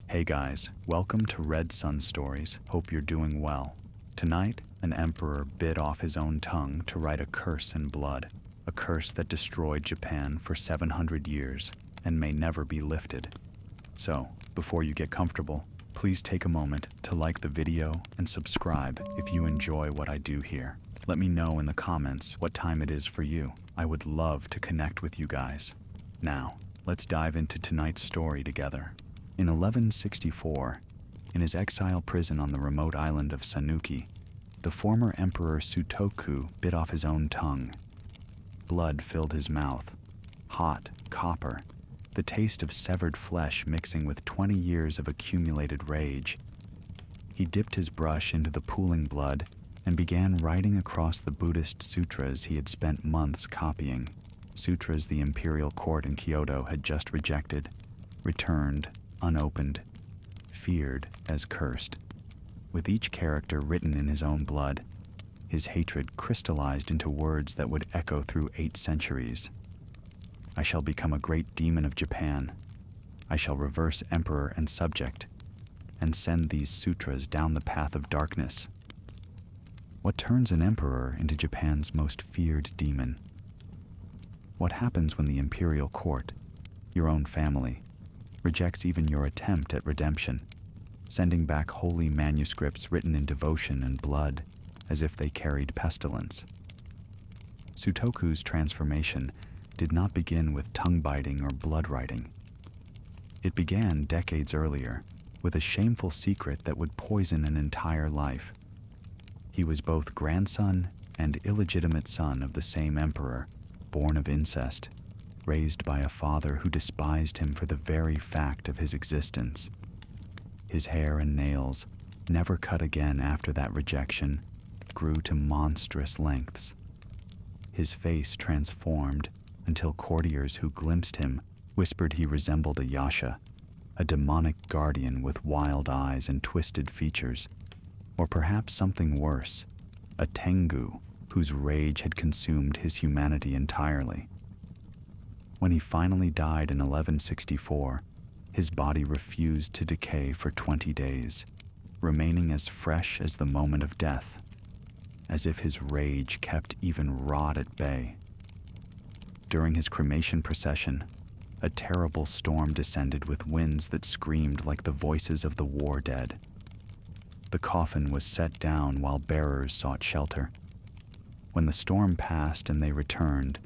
Hey guys, welcome to RedSunStories. Hope you're doing well. Tonight, an emperor bit off his own tongue to write a curse in blood, a curse that destroyed Japan for 700 years and may never be lifted. So, before you get comfortable, please take a moment to like the video and subscribe if you enjoy what I do here. Let me know in the comments what time it is for you. I would love to connect with you guys. Now, let's dive into tonight's story together. In 1164, in his exile prison on the remote island of Sanuki, the former emperor Sutoku bit off his own tongue. Blood filled his mouth, hot, copper, the taste of severed flesh mixing with 20 years of accumulated rage. He dipped his brush into the pooling blood and began writing across the Buddhist sutras he had spent months copying, sutras the imperial court in Kyoto had just rejected, returned, unopened, feared as cursed. With each character written in his own blood, his hatred crystallized into words that would echo through 8 centuries. I shall become a great demon of Japan. I shall reverse emperor and subject, and send these sutras down the path of darkness. What turns an emperor into Japan's most feared demon? What happens when the imperial court, your own family, rejects even your attempt at redemption, sending back holy manuscripts written in devotion and blood as if they carried pestilence? Sutoku's transformation did not begin with tongue-biting or blood writing. It began decades earlier with a shameful secret that would poison an entire life. He was both grandson and illegitimate son of the same emperor, born of incest, raised by a father who despised him for the very fact of his existence. His hair and nails, never cut again after that rejection, grew to monstrous lengths. His face transformed until courtiers who glimpsed him whispered he resembled a yasha, a demonic guardian with wild eyes and twisted features, or perhaps something worse, a tengu whose rage had consumed his humanity entirely. When he finally died in 1164, his body refused to decay for 20 days, remaining as fresh as the moment of death, as if his rage kept even rot at bay. During his cremation procession, a terrible storm descended with winds that screamed like the voices of the war dead. The coffin was set down while bearers sought shelter. When the storm passed and they returned,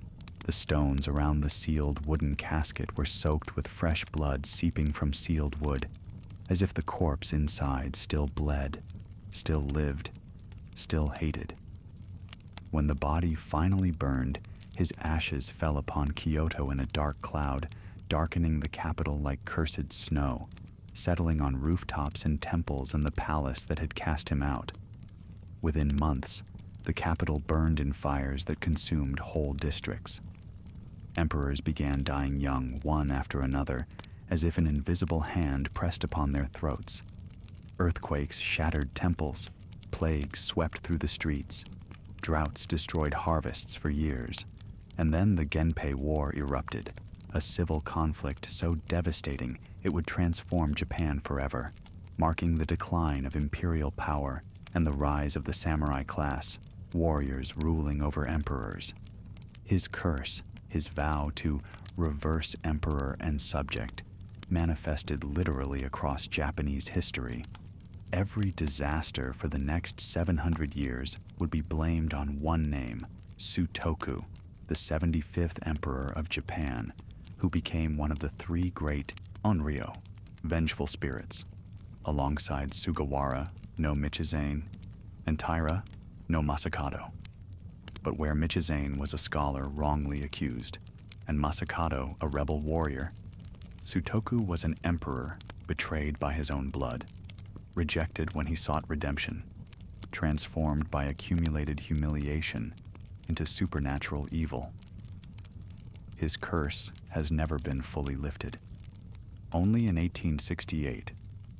the stones around the sealed wooden casket were soaked with fresh blood seeping from sealed wood, as if the corpse inside still bled, still lived, still hated. When the body finally burned, his ashes fell upon Kyoto in a dark cloud, darkening the capital like cursed snow, settling on rooftops and temples and the palace that had cast him out. Within months, the capital burned in fires that consumed whole districts. Emperors began dying young, one after another, as if an invisible hand pressed upon their throats. Earthquakes shattered temples, plagues swept through the streets, droughts destroyed harvests for years, and then the Genpei War erupted, a civil conflict so devastating it would transform Japan forever, marking the decline of imperial power and the rise of the samurai class, warriors ruling over emperors. His curse, his vow to reverse emperor and subject, manifested literally across Japanese history. Every disaster for the next 700 years would be blamed on one name, Sutoku, the 75th emperor of Japan, who became one of the 3 great Onryō, vengeful spirits, alongside Sugawara no Michizane and Taira no Masakado. But where Michizane was a scholar wrongly accused, and Masakado a rebel warrior, Sutoku was an emperor betrayed by his own blood, rejected when he sought redemption, transformed by accumulated humiliation into supernatural evil. His curse has never been fully lifted. Only in 1868,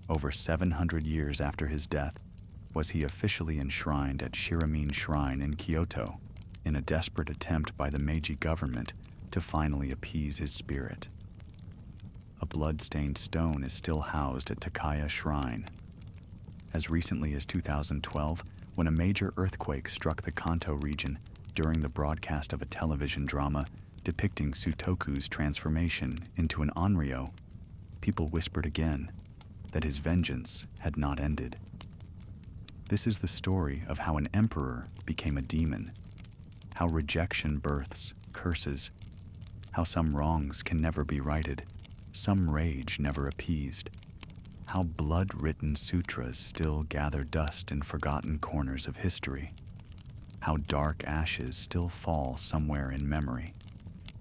over 700 years after his death, was he officially enshrined at Shiramine Shrine in Kyoto in a desperate attempt by the Meiji government to finally appease his spirit. a blood-stained stone is still housed at Takaya Shrine. As recently as 2012, when a major earthquake struck the Kanto region during the broadcast of a television drama depicting Sutoku's transformation into an Onryō, people whispered again that his vengeance had not ended. This is the story of how an emperor became a demon, how rejection births curses, how some wrongs can never be righted, some rage never appeased, how blood-written sutras still gather dust in forgotten corners of history, how dark ashes still fall somewhere in memory,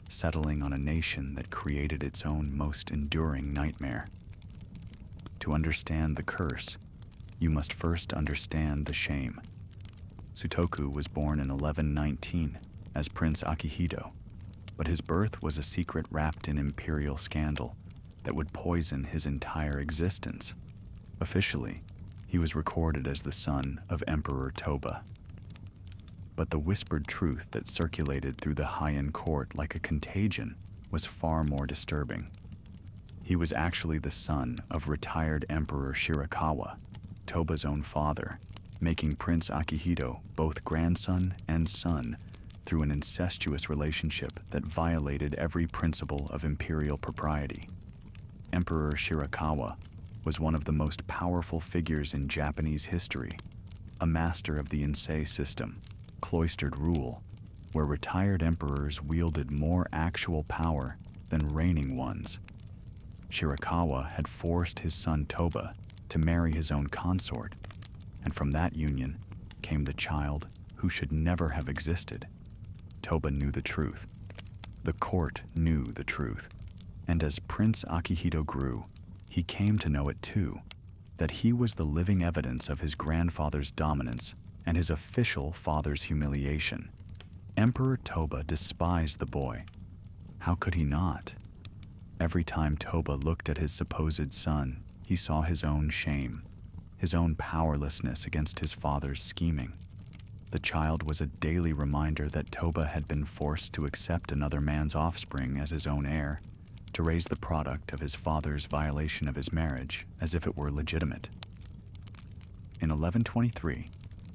settling on a nation that created its own most enduring nightmare. To understand the curse, you must first understand the shame. Sutoku was born in 1119 as Prince Akihito, but his birth was a secret wrapped in imperial scandal that would poison his entire existence. Officially, he was recorded as the son of Emperor Toba. But the whispered truth that circulated through the Heian court like a contagion was far more disturbing. He was actually the son of retired Emperor Shirakawa, Toba's own father, making Prince Akihito both grandson and son through an incestuous relationship that violated every principle of imperial propriety. Emperor Shirakawa was one of the most powerful figures in Japanese history, a master of the Insei system, cloistered rule, where retired emperors wielded more actual power than reigning ones. Shirakawa had forced his son Toba to marry his own consort, and from that union came the child who should never have existed. Toba knew the truth. The court knew the truth. And as Prince Akihito grew, he came to know it too, that he was the living evidence of his grandfather's dominance and his official father's humiliation. Emperor Toba despised the boy. How could he not? Every time Toba looked at his supposed son, he saw his own shame, his own powerlessness against his father's scheming. The child was a daily reminder that Toba had been forced to accept another man's offspring as his own heir, to raise the product of his father's violation of his marriage as if it were legitimate. In 1123,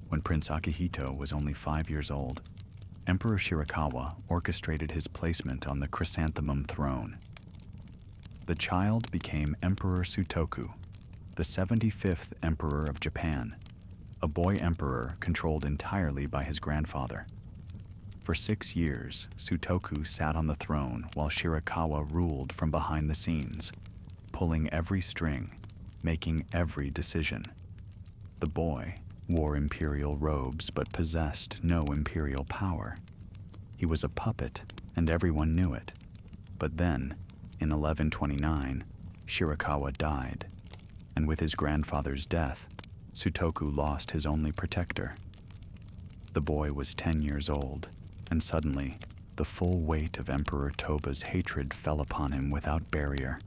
when Prince Akihito was only 5 years old, Emperor Shirakawa orchestrated his placement on the chrysanthemum throne. The child became Emperor Sutoku, the 75th Emperor of Japan, a boy emperor controlled entirely by his grandfather. For 6 years, Sutoku sat on the throne while Shirakawa ruled from behind the scenes, pulling every string, making every decision. The boy wore imperial robes but possessed no imperial power. He was a puppet, and everyone knew it. But then, in 1129, Shirakawa died, and with his grandfather's death, Sutoku lost his only protector. The boy was 10 years old, and suddenly, the full weight of Emperor Toba's hatred fell upon him without barrier.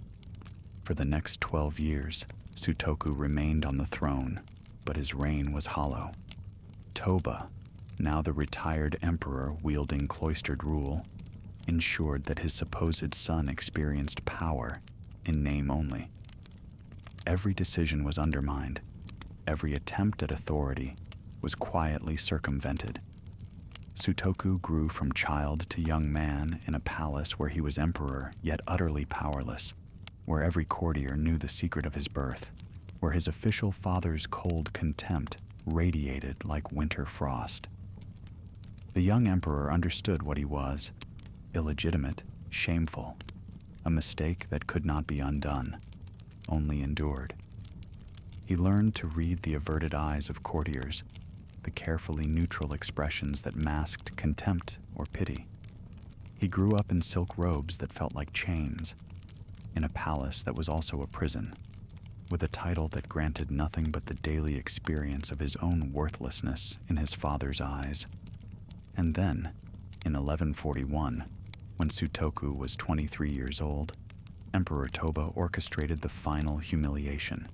For the next 12 years, Sutoku remained on the throne, but his reign was hollow. Toba, now the retired emperor wielding cloistered rule, ensured that his supposed son experienced power in name only. Every decision was undermined. Every attempt at authority was quietly circumvented. Sutoku grew from child to young man in a palace where he was emperor yet utterly powerless, where every courtier knew the secret of his birth, where his official father's cold contempt radiated like winter frost. The young emperor understood what he was: illegitimate, shameful, a mistake that could not be undone, only endured. He learned to read the averted eyes of courtiers, the carefully neutral expressions that masked contempt or pity. He grew up in silk robes that felt like chains, in a palace that was also a prison, with a title that granted nothing but the daily experience of his own worthlessness in his father's eyes. And then, in 1141, when Sutoku was 23 years old, Emperor Toba orchestrated the final humiliation.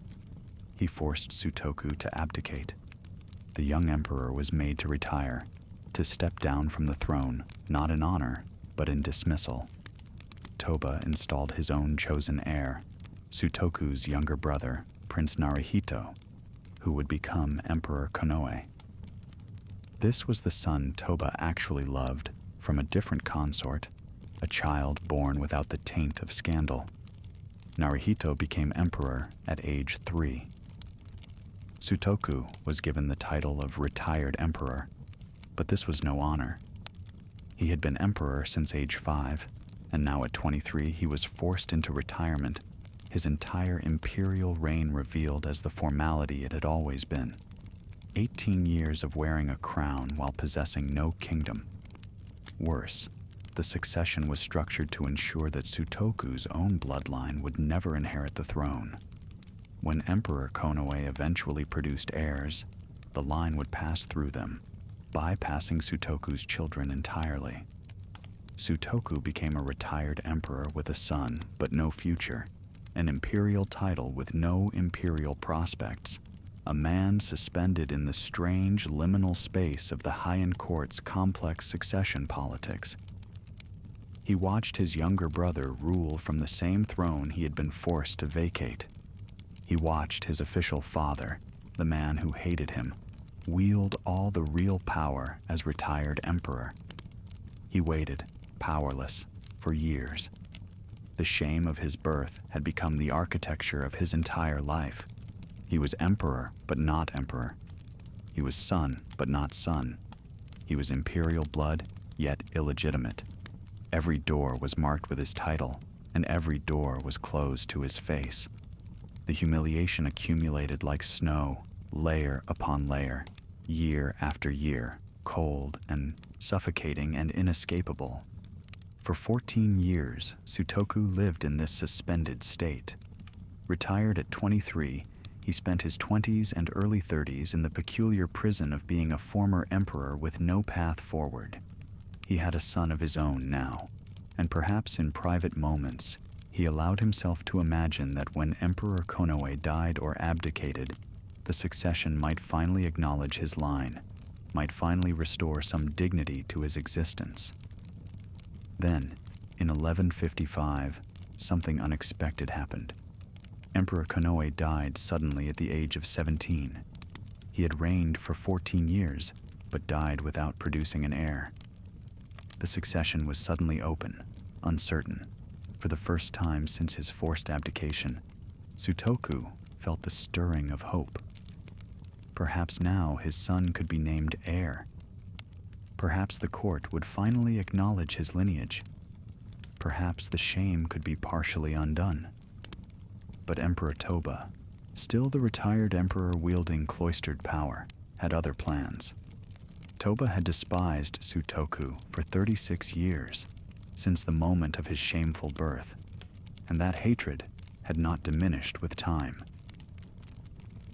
He forced Sutoku to abdicate. The young emperor was made to retire, to step down from the throne, not in honor, but in dismissal. Toba installed his own chosen heir, Sutoku's younger brother, Prince Narihito, who would become Emperor Konoe. This was the son Toba actually loved from a different consort, a child born without the taint of scandal. Narihito became emperor at age 3. Sutoku was given the title of retired emperor, but this was no honor. He had been emperor since age 5, and now at 23 he was forced into retirement, his entire imperial reign revealed as the formality it had always been. 18 years of wearing a crown while possessing no kingdom. Worse, the succession was structured to ensure that Sutoku's own bloodline would never inherit the throne. When Emperor Konoe eventually produced heirs, the line would pass through them, bypassing Sutoku's children entirely. Sutoku became a retired emperor with a son but no future, an imperial title with no imperial prospects, a man suspended in the strange liminal space of the Heian court's complex succession politics. He watched his younger brother rule from the same throne he had been forced to vacate. He watched his official father, the man who hated him, wield all the real power as retired emperor. He waited, powerless, for years. The shame of his birth had become the architecture of his entire life. He was emperor, but not emperor. He was son, but not son. He was imperial blood, yet illegitimate. Every door was marked with his title, and every door was closed to his face. The humiliation accumulated like snow, layer upon layer, year after year, cold and suffocating and inescapable. For 14 years, Sutoku lived in this suspended state. Retired at 23, he spent his 20s and early 30s in the peculiar prison of being a former emperor with no path forward. He had a son of his own now, and perhaps in private moments, he allowed himself to imagine that when Emperor Konoe died or abdicated, the succession might finally acknowledge his line, might finally restore some dignity to his existence. Then, in 1155, something unexpected happened. Emperor Konoe died suddenly at the age of 17. He had reigned for 14 years, but died without producing an heir. The succession was suddenly open, uncertain. For the first time since his forced abdication, Sutoku felt the stirring of hope. Perhaps now his son could be named heir. Perhaps the court would finally acknowledge his lineage. Perhaps the shame could be partially undone. But Emperor Toba, still the retired emperor wielding cloistered power, had other plans. Toba had despised Sutoku for 36 years, since the moment of his shameful birth, and that hatred had not diminished with time.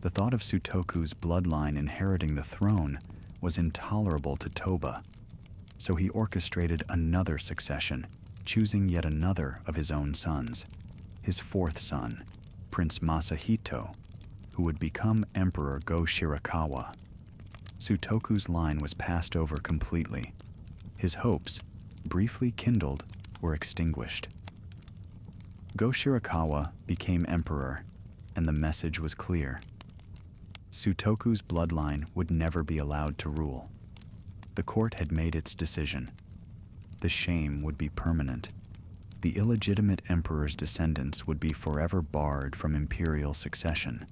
The thought of Sutoku's bloodline inheriting the throne was intolerable to Toba, so he orchestrated another succession, choosing yet another of his own sons, his fourth son, Prince Masahito, who would become Emperor Go-Shirakawa. Sutoku's line was passed over completely. His hopes, briefly kindled, were extinguished. Go-Shirakawa became emperor, and the message was clear. Sutoku's bloodline would never be allowed to rule. The court had made its decision. The shame would be permanent. The illegitimate emperor's descendants would be forever barred from imperial succession.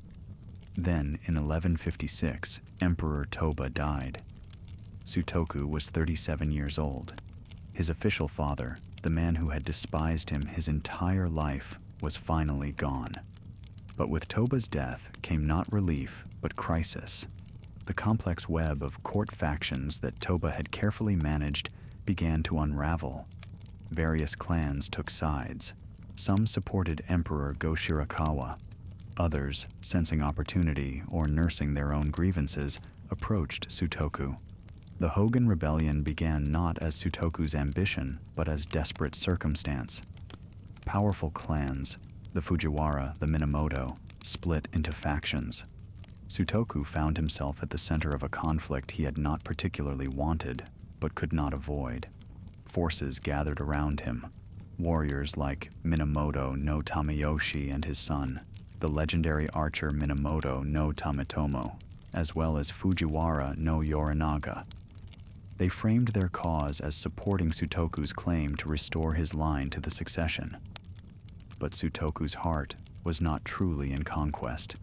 Then, in 1156, Emperor Toba died. Sutoku was 37 years old. His official father, the man who had despised him his entire life, was finally gone. But with Toba's death came not relief, but crisis. The complex web of court factions that Toba had carefully managed began to unravel. Various clans took sides. Some supported Emperor Go-Shirakawa. Others, sensing opportunity or nursing their own grievances, approached Sutoku. The Hogan Rebellion began not as Sutoku's ambition, but as desperate circumstance. Powerful clans, the Fujiwara, the Minamoto, split into factions. Sutoku found himself at the center of a conflict he had not particularly wanted, but could not avoid. Forces gathered around him. Warriors like Minamoto no Tamayoshi and his son, the legendary archer Minamoto no Tametomo, as well as Fujiwara no Yorinaga. They framed their cause as supporting Sutoku's claim to restore his line to the succession. But Sutoku's heart was not truly in conquest.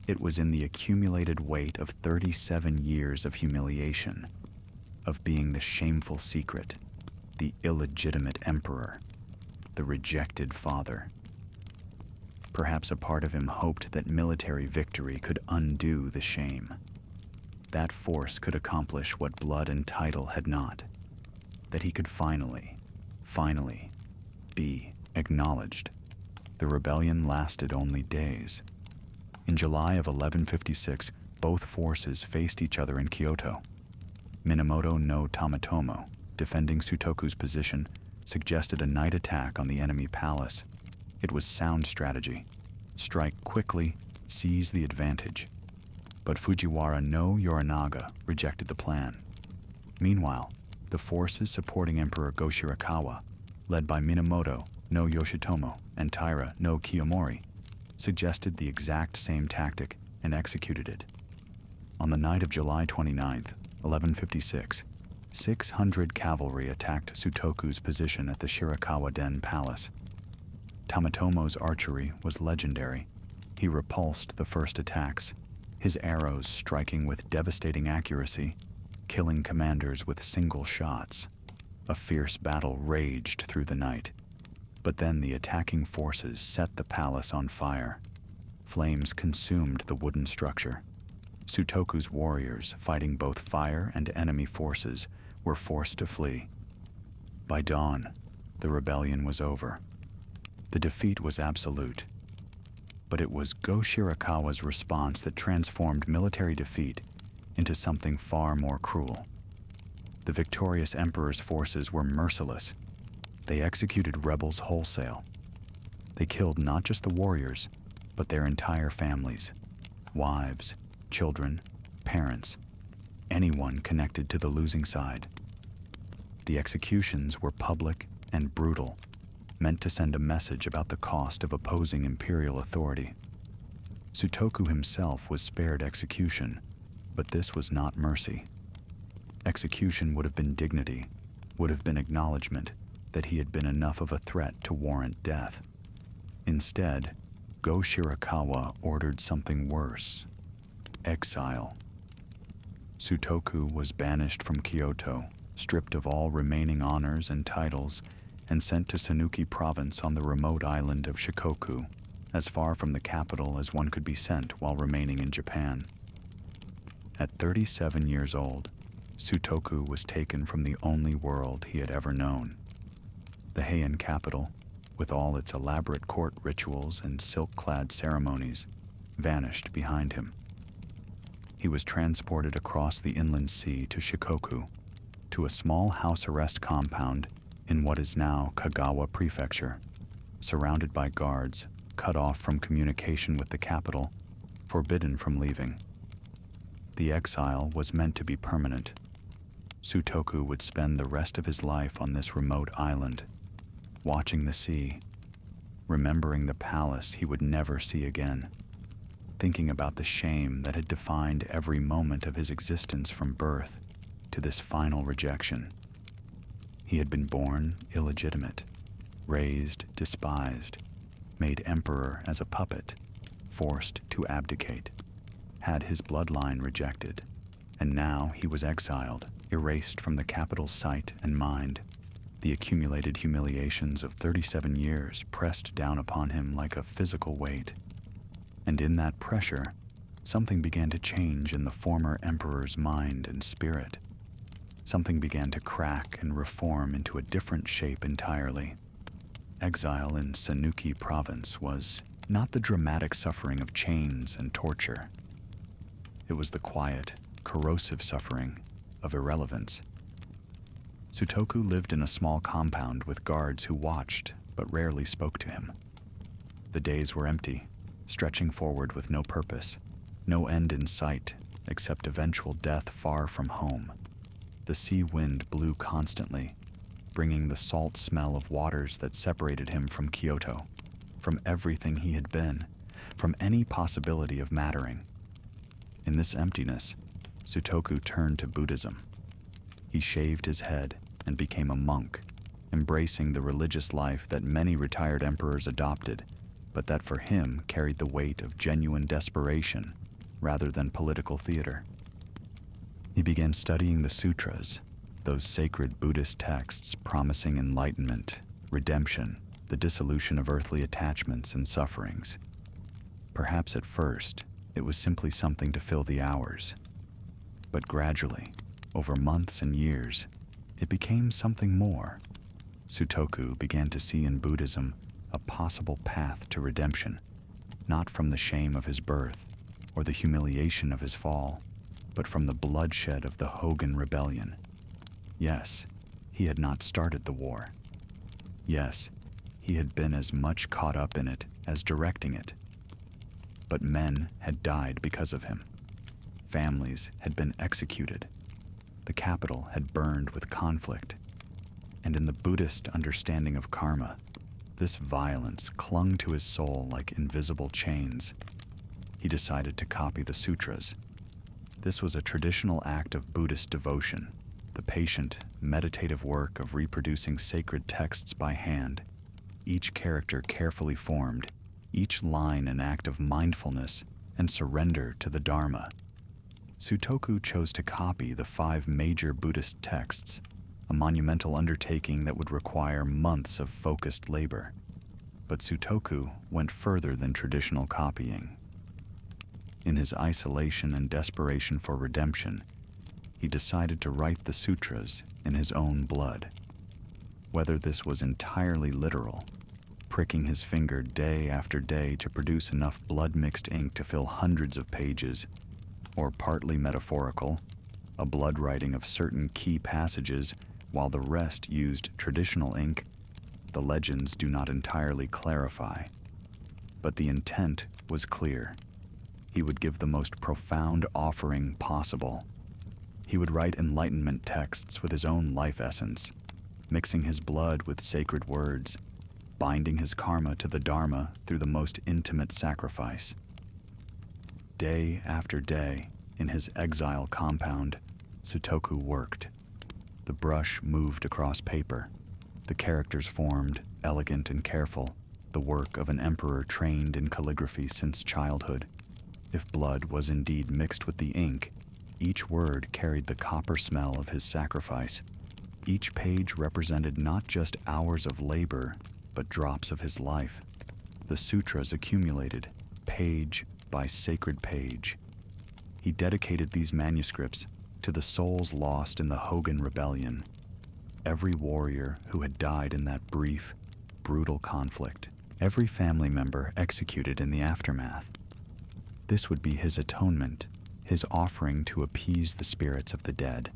It was in the accumulated weight of 37 years of humiliation, of being the shameful secret, the illegitimate emperor, the rejected father. Perhaps a part of him hoped that military victory could undo the shame. That force could accomplish what blood and title had not, that he could finally be acknowledged. The rebellion lasted only days. In July of 1156, both forces faced each other in Kyoto. Minamoto no Tametomo, defending Sutoku's position, suggested a night attack on the enemy palace. It was sound strategy. Strike quickly, seize the advantage. But Fujiwara no Yorinaga rejected the plan. Meanwhile, the forces supporting Emperor Go-Shirakawa, led by Minamoto no Yoshitomo and Taira no Kiyomori, suggested the exact same tactic and executed it. On the night of July 29th, 1156, 600 cavalry attacked Sutoku's position at the Shirakawa-den Palace. Tametomo's archery was legendary. He repulsed the first attacks, his arrows striking with devastating accuracy, killing commanders with single shots. A fierce battle raged through the night. But then the attacking forces set the palace on fire. Flames consumed the wooden structure. Sutoku's warriors, fighting both fire and enemy forces, were forced to flee. By dawn, the rebellion was over. The defeat was absolute. But it was Go-Shirakawa's response that transformed military defeat into something far more cruel. The victorious emperor's forces were merciless. They executed rebels wholesale. They killed not just the warriors, but their entire families, wives, children, parents, anyone connected to the losing side. The executions were public and brutal, meant to send a message about the cost of opposing imperial authority. Sutoku himself was spared execution, but this was not mercy. Execution would have been dignity, would have been acknowledgement that he had been enough of a threat to warrant death. Instead, Go-Shirakawa ordered something worse: exile. Sutoku was banished from Kyoto, stripped of all remaining honors and titles, and sent to Sanuki province on the remote island of Shikoku, as far from the capital as one could be sent while remaining in Japan. At 37 years old, Sutoku was taken from the only world he had ever known. The Heian capital, with all its elaborate court rituals and silk-clad ceremonies, vanished behind him. He was transported across the inland sea to Shikoku, to a small house arrest compound in what is now Kagawa Prefecture, surrounded by guards, cut off from communication with the capital, forbidden from leaving. The exile was meant to be permanent. Sutoku would spend the rest of his life on this remote island, watching the sea, remembering the palace he would never see again, thinking about the shame that had defined every moment of his existence from birth to this final rejection. He had been born illegitimate, raised despised, made emperor as a puppet, forced to abdicate, had his bloodline rejected, and now he was exiled, erased from the capital's sight and mind. The accumulated humiliations of 37 years pressed down upon him like a physical weight. And in that pressure, something began to change in the former emperor's mind and spirit. Something began to crack and reform into a different shape entirely. Exile in Sanuki province was not the dramatic suffering of chains and torture. It was the quiet, corrosive suffering of irrelevance. Sutoku lived in a small compound with guards who watched but rarely spoke to him. The days were empty, stretching forward with no purpose, no end in sight except eventual death far from home. The sea wind blew constantly. bringing the salt smell of waters that separated him from Kyoto, from everything he had been, from any possibility of mattering. In this emptiness, Sutoku turned to Buddhism. He shaved his head and became a monk, embracing the religious life that many retired emperors adopted, but that for him carried the weight of genuine desperation rather than political theater. He began studying the Sutras, those sacred Buddhist texts promising enlightenment, redemption, the dissolution of earthly attachments and sufferings. Perhaps at first, it was simply something to fill the hours. But gradually, over months and years, it became something more. Sutoku began to see in Buddhism a possible path to redemption, not from the shame of his birth or the humiliation of his fall, but from the bloodshed of the Hogan Rebellion. Yes, he had not started the war. Yes, he had been as much caught up in it as directing it. But men had died because of him. Families had been executed. The capital had burned with conflict. And in the Buddhist understanding of karma, this violence clung to his soul like invisible chains. He decided to copy the Sutras. This was a traditional act of Buddhist devotion, the patient, meditative work of reproducing sacred texts by hand, each character carefully formed, each line an act of mindfulness and surrender to the Dharma. Sutoku chose to copy the 5 major Buddhist texts, a monumental undertaking that would require months of focused labor. But Sutoku went further than traditional copying. In his isolation and desperation for redemption, he decided to write the Sutras in his own blood. Whether this was entirely literal, pricking his finger day after day to produce enough blood-mixed ink to fill hundreds of pages, or partly metaphorical, a blood writing of certain key passages while the rest used traditional ink, the legends do not entirely clarify. But the intent was clear. He would give the most profound offering possible. He would write enlightenment texts with his own life essence, mixing his blood with sacred words, binding his karma to the Dharma through the most intimate sacrifice. Day after day, in his exile compound, Sutoku worked. The brush moved across paper. The characters formed, elegant and careful, the work of an emperor trained in calligraphy since childhood. If blood was indeed mixed with the ink, each word carried the copper smell of his sacrifice. Each page represented not just hours of labor, but drops of his life. The sutras accumulated, page by sacred page. He dedicated these manuscripts to the souls lost in the Hogan Rebellion, every warrior who had died in that brief, brutal conflict, every family member executed in the aftermath. This would be his atonement, his offering to appease the spirits of the dead,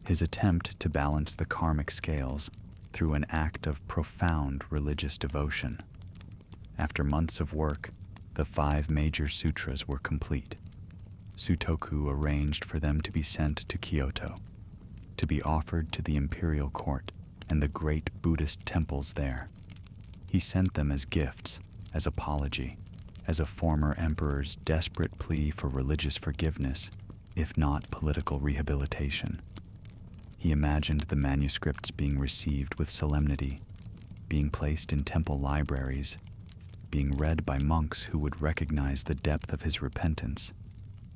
his attempt to balance the karmic scales through an act of profound religious devotion. After months of work, the 5 major sutras were complete. Sutoku arranged for them to be sent to Kyoto, to be offered to the imperial court and the great Buddhist temples there. He sent them as gifts, as apology, as a former emperor's desperate plea for religious forgiveness, if not political rehabilitation. He imagined the manuscripts being received with solemnity, being placed in temple libraries, being read by monks who would recognize the depth of his repentance,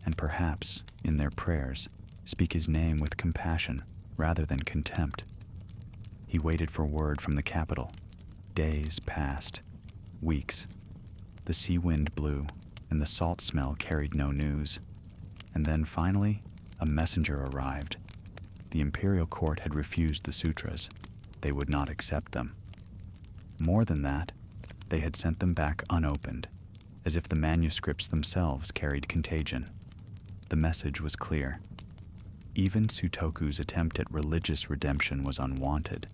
and perhaps, in their prayers, speak his name with compassion rather than contempt. He waited for word from the capital. Days passed, weeks. The sea wind blew, and the salt smell carried no news. And then finally, a messenger arrived. The imperial court had refused the sutras. They would not accept them. More than that, they had sent them back unopened, as if the manuscripts themselves carried contagion. The message was clear. Even Sutoku's attempt at religious redemption was unwanted.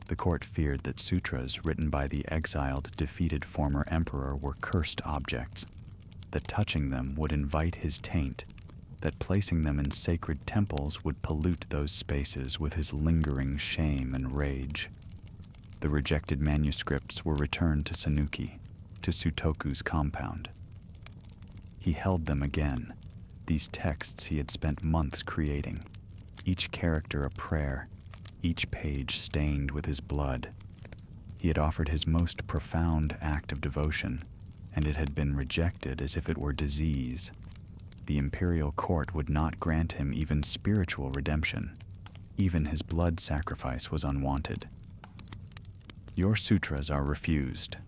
The court feared that sutras written by the exiled, defeated former emperor were cursed objects, that touching them would invite his taint, that placing them in sacred temples would pollute those spaces with his lingering shame and rage. The rejected manuscripts were returned to Sanuki, to Sutoku's compound. He held them again, these texts he had spent months creating, each character a prayer, each page stained with his blood. He had offered his most profound act of devotion, and it had been rejected as if it were disease. The imperial court would not grant him even spiritual redemption. Even his blood sacrifice was unwanted. "Your sutras are refused,"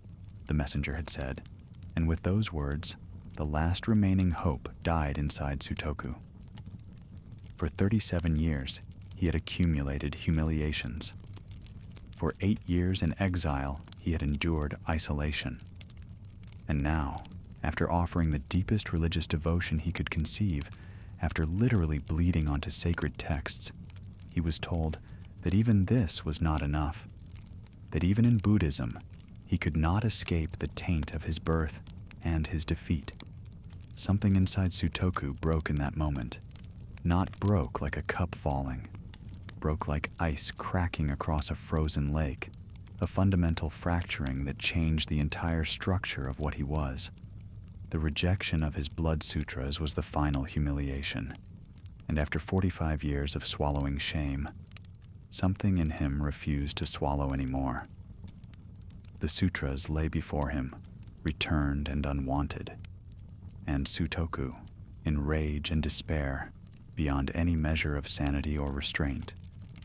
the messenger had said, and with those words, the last remaining hope died inside Sutoku. For 37 years, he had accumulated humiliations. For 8 years in exile, he had endured isolation. And now, after offering the deepest religious devotion he could conceive, after literally bleeding onto sacred texts, he was told that even this was not enough, that even in Buddhism, he could not escape the taint of his birth and his defeat. Something inside Sutoku broke in that moment. Not broke like a cup falling, broke like ice cracking across a frozen lake, a fundamental fracturing that changed the entire structure of what he was. The rejection of his blood sutras was the final humiliation, and after 45 years of swallowing shame, something in him refused to swallow anymore. The sutras lay before him, returned and unwanted, and Sutoku, in rage and despair, beyond any measure of sanity or restraint,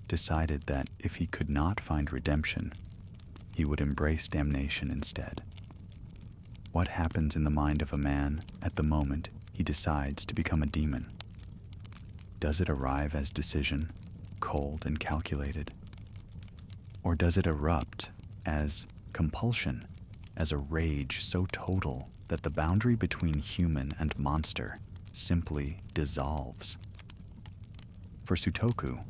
decided that if he could not find redemption, he would embrace damnation instead. What happens in the mind of a man at the moment he decides to become a demon? Does it arrive as decision, cold and calculated? Or does it erupt as compulsion, as a rage so total that the boundary between human and monster simply dissolves? For Sutoku,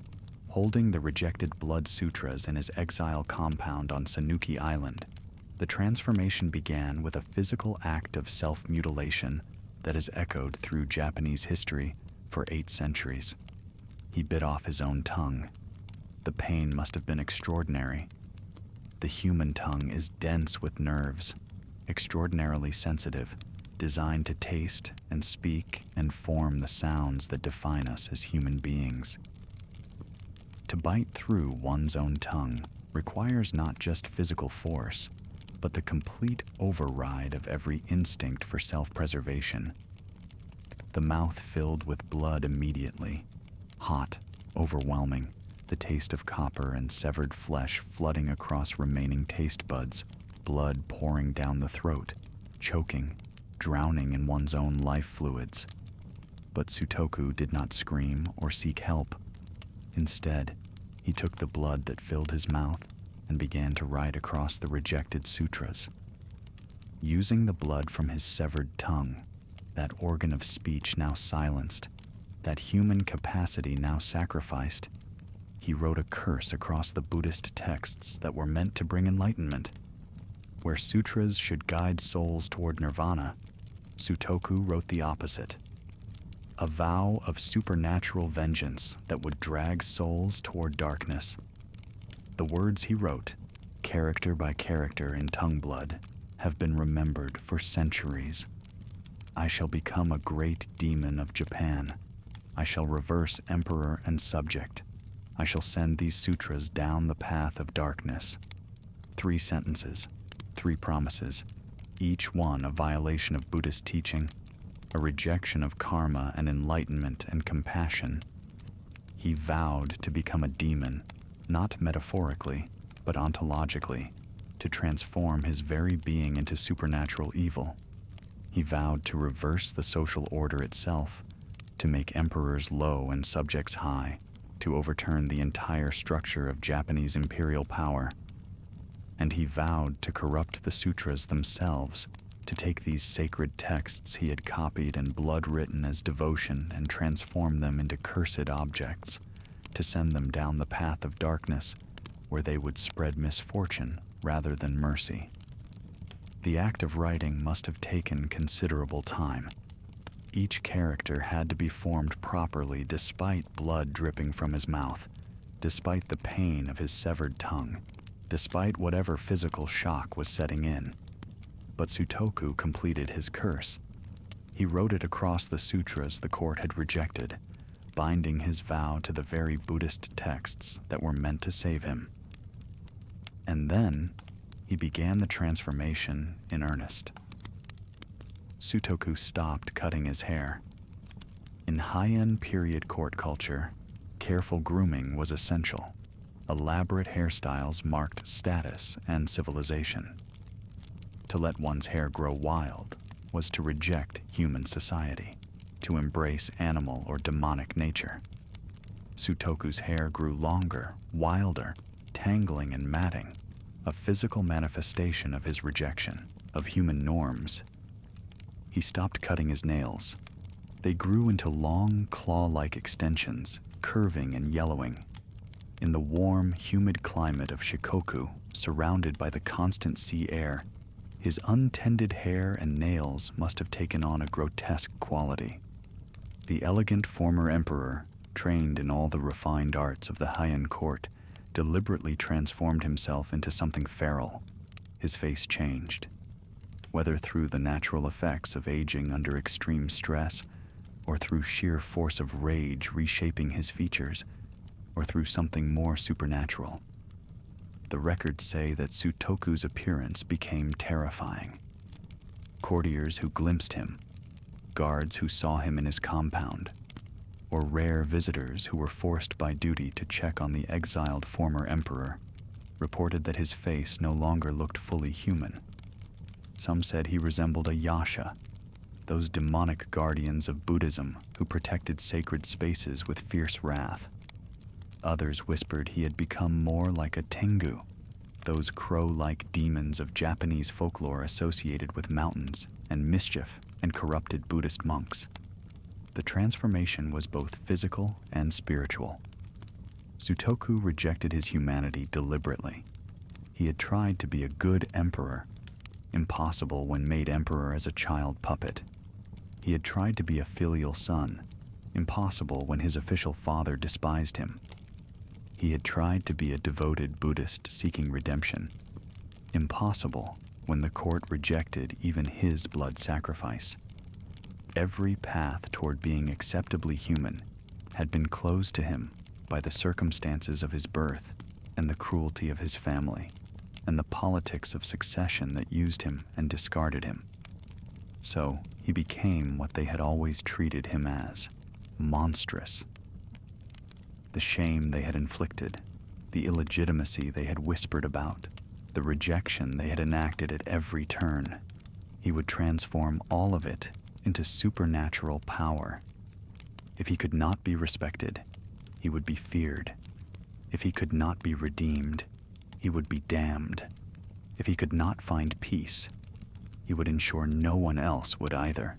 holding the rejected blood sutras in his exile compound on Sanuki Island, the transformation began with a physical act of self-mutilation that has echoed through Japanese history for 8 centuries. He bit off his own tongue. The pain must have been extraordinary. The human tongue is dense with nerves, extraordinarily sensitive, designed to taste and speak and form the sounds that define us as human beings. To bite through one's own tongue requires not just physical force, but the complete override of every instinct for self-preservation. The mouth filled with blood immediately, hot, overwhelming, the taste of copper and severed flesh flooding across remaining taste buds, blood pouring down the throat, choking, drowning in one's own life fluids. But Sutoku did not scream or seek help. Instead, he took the blood that filled his mouth and began to write across the rejected sutras. Using the blood from his severed tongue, that organ of speech now silenced, that human capacity now sacrificed, he wrote a curse across the Buddhist texts that were meant to bring enlightenment. Where sutras should guide souls toward nirvana, Sutoku wrote the opposite. A vow of supernatural vengeance that would drag souls toward darkness. The words he wrote, character by character in tongue blood, have been remembered for centuries. I shall become a great demon of Japan. I shall reverse emperor and subject. I shall send these sutras down the path of darkness. 3 sentences, 3 promises, each one a violation of Buddhist teaching, a rejection of karma and enlightenment and compassion. He vowed to become a demon, not metaphorically, but ontologically, to transform his very being into supernatural evil. He vowed to reverse the social order itself, to make emperors low and subjects high, to overturn the entire structure of Japanese imperial power. And he vowed to corrupt the sutras themselves, to take these sacred texts he had copied and blood-written as devotion and transform them into cursed objects, to send them down the path of darkness, where they would spread misfortune rather than mercy. The act of writing must have taken considerable time. each character had to be formed properly despite blood dripping from his mouth, despite the pain of his severed tongue, despite whatever physical shock was setting in. But Sutoku completed his curse. He wrote it across the sutras the court had rejected, binding his vow to the very Buddhist texts that were meant to save him. And then he began the transformation in earnest. Sutoku stopped cutting his hair. In high-end period court culture, careful grooming was essential. Elaborate hairstyles marked status and civilization. To let one's hair grow wild was to reject human society, to embrace animal or demonic nature. Sutoku's hair grew longer, wilder, tangling and matting, a physical manifestation of his rejection of human norms. He stopped cutting his nails. They grew into long, claw-like extensions, curving and yellowing. In the warm, humid climate of Shikoku, surrounded by the constant sea air, his untended hair and nails must have taken on a grotesque quality. The elegant former emperor, trained in all the refined arts of the Heian court, deliberately transformed himself into something feral. His face changed. Whether through the natural effects of aging under extreme stress, or through sheer force of rage reshaping his features, or through something more supernatural. The records say that Sutoku's appearance became terrifying. Courtiers who glimpsed him, guards who saw him in his compound, or rare visitors who were forced by duty to check on the exiled former emperor, reported that his face no longer looked fully human. Some said he resembled a yasha, those demonic guardians of Buddhism who protected sacred spaces with fierce wrath. Others whispered he had become more like a tengu, those crow-like demons of Japanese folklore associated with mountains and mischief and corrupted Buddhist monks. The transformation was both physical and spiritual. Sutoku rejected his humanity deliberately. He had tried to be a good emperor, impossible when made emperor as a child puppet. He had tried to be a filial son, impossible when his official father despised him. He had tried to be a devoted Buddhist seeking redemption, impossible when the court rejected even his blood sacrifice. Every path toward being acceptably human had been closed to him by the circumstances of his birth and the cruelty of his family and the politics of succession that used him and discarded him. So he became what they had always treated him as, monstrous. The shame they had inflicted, the illegitimacy they had whispered about, the rejection they had enacted at every turn, he would transform all of it into supernatural power. If he could not be respected, he would be feared. If he could not be redeemed, he would be damned. If he could not find peace, he would ensure no one else would either.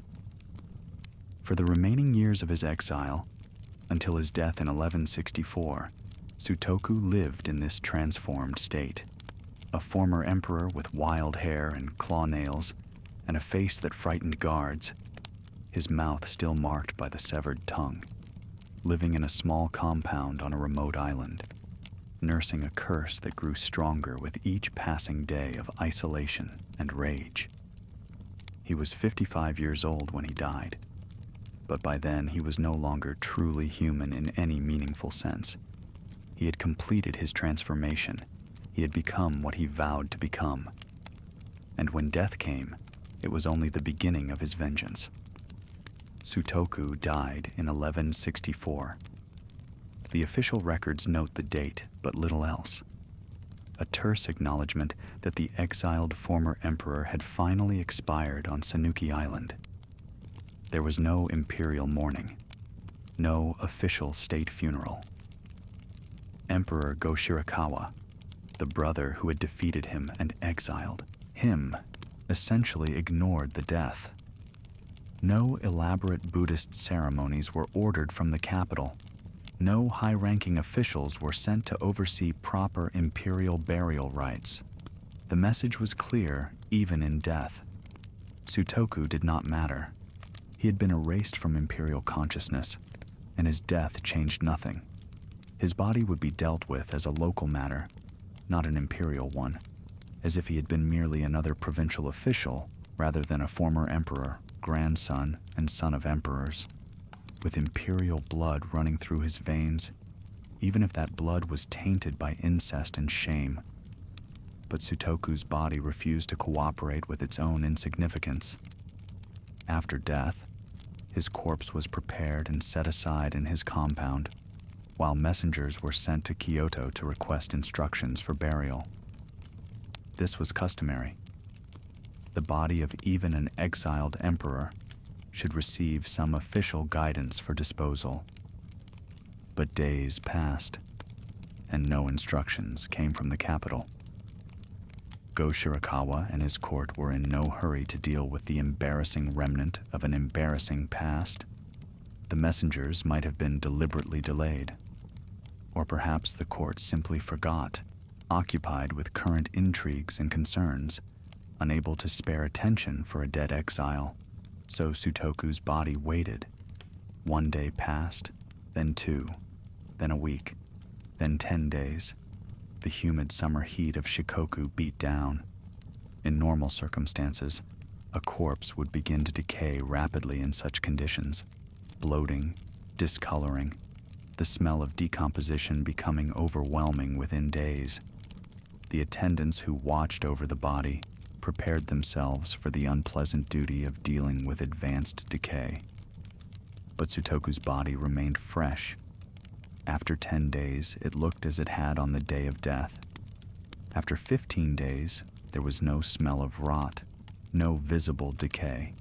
For the remaining years of his exile, until his death in 1164, Sutoku lived in this transformed state. A former emperor with wild hair and claw nails, and a face that frightened guards, his mouth still marked by the severed tongue, living in a small compound on a remote island, nursing a curse that grew stronger with each passing day of isolation and rage. He was 55 years old when he died, but by then he was no longer truly human in any meaningful sense. He had completed his transformation. He had become what he vowed to become. And when death came, it was only the beginning of his vengeance. Sutoku died in 1164. The official records note the date, but little else. A terse acknowledgement that the exiled former emperor had finally expired on Sanuki Island. There was no imperial mourning, no official state funeral. Emperor Go-Shirakawa, the brother who had defeated him and exiled him, essentially ignored the death. No elaborate Buddhist ceremonies were ordered from the capital. No high-ranking officials were sent to oversee proper imperial burial rites. The message was clear, even in death. Sutoku did not matter. He had been erased from imperial consciousness, and his death changed nothing. His body would be dealt with as a local matter, not an imperial one, as if he had been merely another provincial official rather than a former emperor, grandson, and son of emperors. With imperial blood running through his veins, even if that blood was tainted by incest and shame. But Sutoku's body refused to cooperate with its own insignificance. After death, his corpse was prepared and set aside in his compound, while messengers were sent to Kyoto to request instructions for burial. This was customary. The body of even an exiled emperor should receive some official guidance for disposal. But days passed, and no instructions came from the capital. Go Shirakawa and his court were in no hurry to deal with the embarrassing remnant of an embarrassing past. The messengers might have been deliberately delayed, or perhaps the court simply forgot, occupied with current intrigues and concerns, unable to spare attention for a dead exile. So Sutoku's body waited. One day passed, then 2, then a week, then 10 days. The humid summer heat of Shikoku beat down. In normal circumstances, a corpse would begin to decay rapidly in such conditions, bloating, discoloring, the smell of decomposition becoming overwhelming within days. The attendants who watched over the body prepared themselves for the unpleasant duty of dealing with advanced decay. But Sutoku's body remained fresh. After 10 days, it looked as it had on the day of death. After 15 days, there was no smell of rot, no visible decay.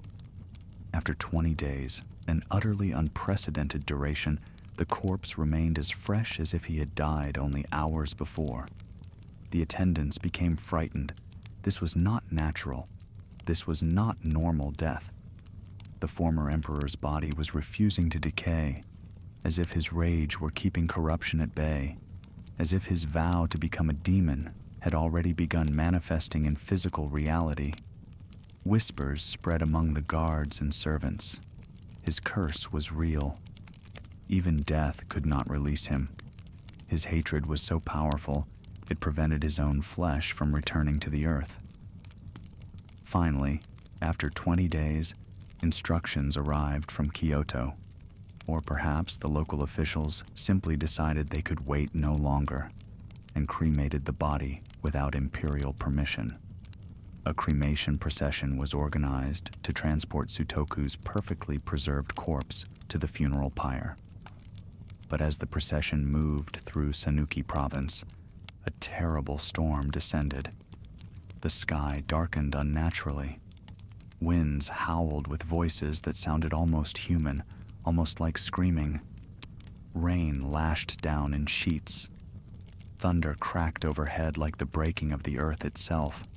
After 20 days, an utterly unprecedented duration, the corpse remained as fresh as if he had died only hours before. The attendants became frightened. This was not natural. This was not normal death. The former emperor's body was refusing to decay, as if his rage were keeping corruption at bay, as if his vow to become a demon had already begun manifesting in physical reality. Whispers spread among the guards and servants. His curse was real. Even death could not release him. His hatred was so powerful, it prevented his own flesh from returning to the earth. Finally, after 20 days, instructions arrived from Kyoto. Or perhaps the local officials simply decided they could wait no longer and cremated the body without imperial permission. A cremation procession was organized to transport Sutoku's perfectly preserved corpse to the funeral pyre. But as the procession moved through Sanuki province, a terrible storm descended. The sky darkened unnaturally. Winds howled with voices that sounded almost human, almost like screaming. Rain lashed down in sheets. Thunder cracked overhead like the breaking of the earth itself.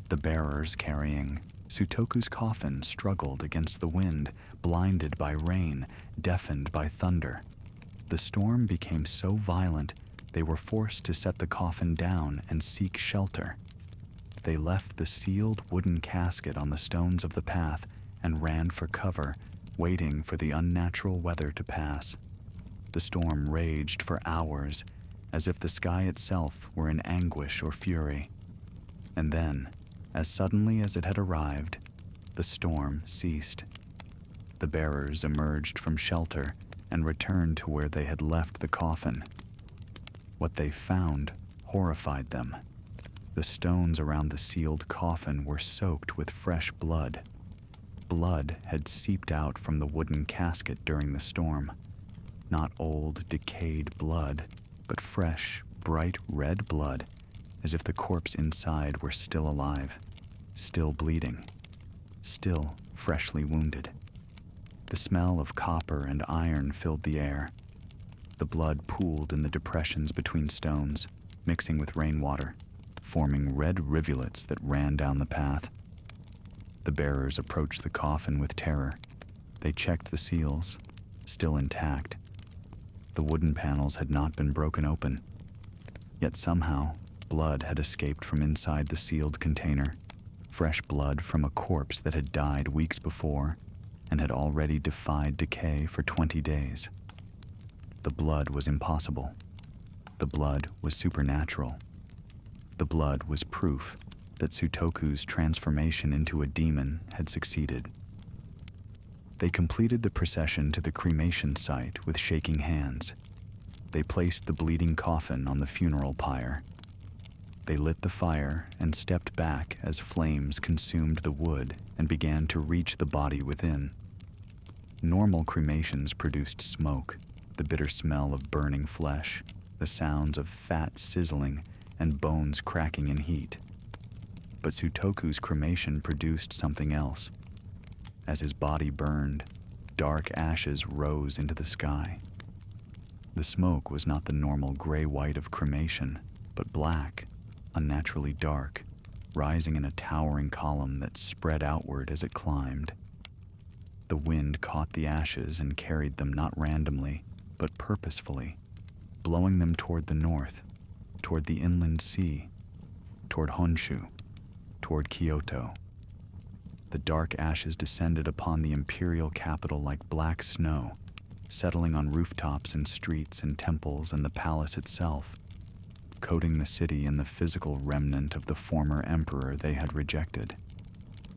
The bearers carrying Sutoku's coffin struggled against the wind, blinded by rain, deafened by thunder. The storm became so violent, they were forced to set the coffin down and seek shelter. They left the sealed wooden casket on the stones of the path and ran for cover, waiting for the unnatural weather to pass. The storm raged for hours, as if the sky itself were in anguish or fury. And then, as suddenly as it had arrived, the storm ceased. The bearers emerged from shelter and returned to where they had left the coffin. What they found horrified them. The stones around the sealed coffin were soaked with fresh blood. Blood had seeped out from the wooden casket during the storm. Not old, decayed blood, but fresh, bright red blood, as if the corpse inside were still alive, still bleeding, still freshly wounded. The smell of copper and iron filled the air. The blood pooled in the depressions between stones, mixing with rainwater, forming red rivulets that ran down the path. The bearers approached the coffin with terror. They checked the seals, still intact. The wooden panels had not been broken open. Yet somehow, blood had escaped from inside the sealed container, fresh blood from a corpse that had died weeks before, and had already defied decay for 20 days. The blood was impossible. The blood was supernatural. The blood was proof that Sutoku's transformation into a demon had succeeded. They completed the procession to the cremation site with shaking hands. They placed the bleeding coffin on the funeral pyre. They lit the fire and stepped back as flames consumed the wood and began to reach the body within. Normal cremations produced smoke, the bitter smell of burning flesh, the sounds of fat sizzling and bones cracking in heat. But Sutoku's cremation produced something else. As his body burned, dark ashes rose into the sky. The smoke was not the normal gray-white of cremation, but black, unnaturally dark, rising in a towering column that spread outward as it climbed. The wind caught the ashes and carried them not randomly, but purposefully, blowing them toward the north, toward the inland sea, toward Honshu, toward Kyoto. The dark ashes descended upon the imperial capital like black snow, settling on rooftops and streets and temples and the palace itself, coating the city in the physical remnant of the former emperor they had rejected.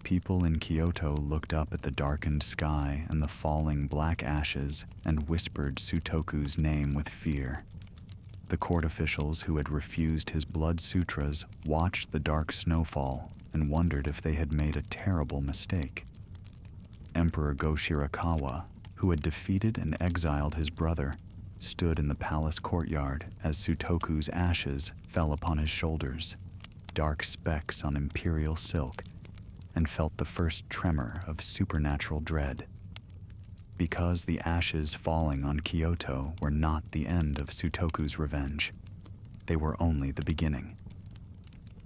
People in Kyoto looked up at the darkened sky and the falling black ashes and whispered Sutoku's name with fear. The court officials who had refused his blood sutras watched the dark snowfall and wondered if they had made a terrible mistake. Emperor Go-Shirakawa, who had defeated and exiled his brother, stood in the palace courtyard as Sutoku's ashes fell upon his shoulders, dark specks on imperial silk, and felt the first tremor of supernatural dread. Because the ashes falling on Kyoto were not the end of Sutoku's revenge. They were only the beginning.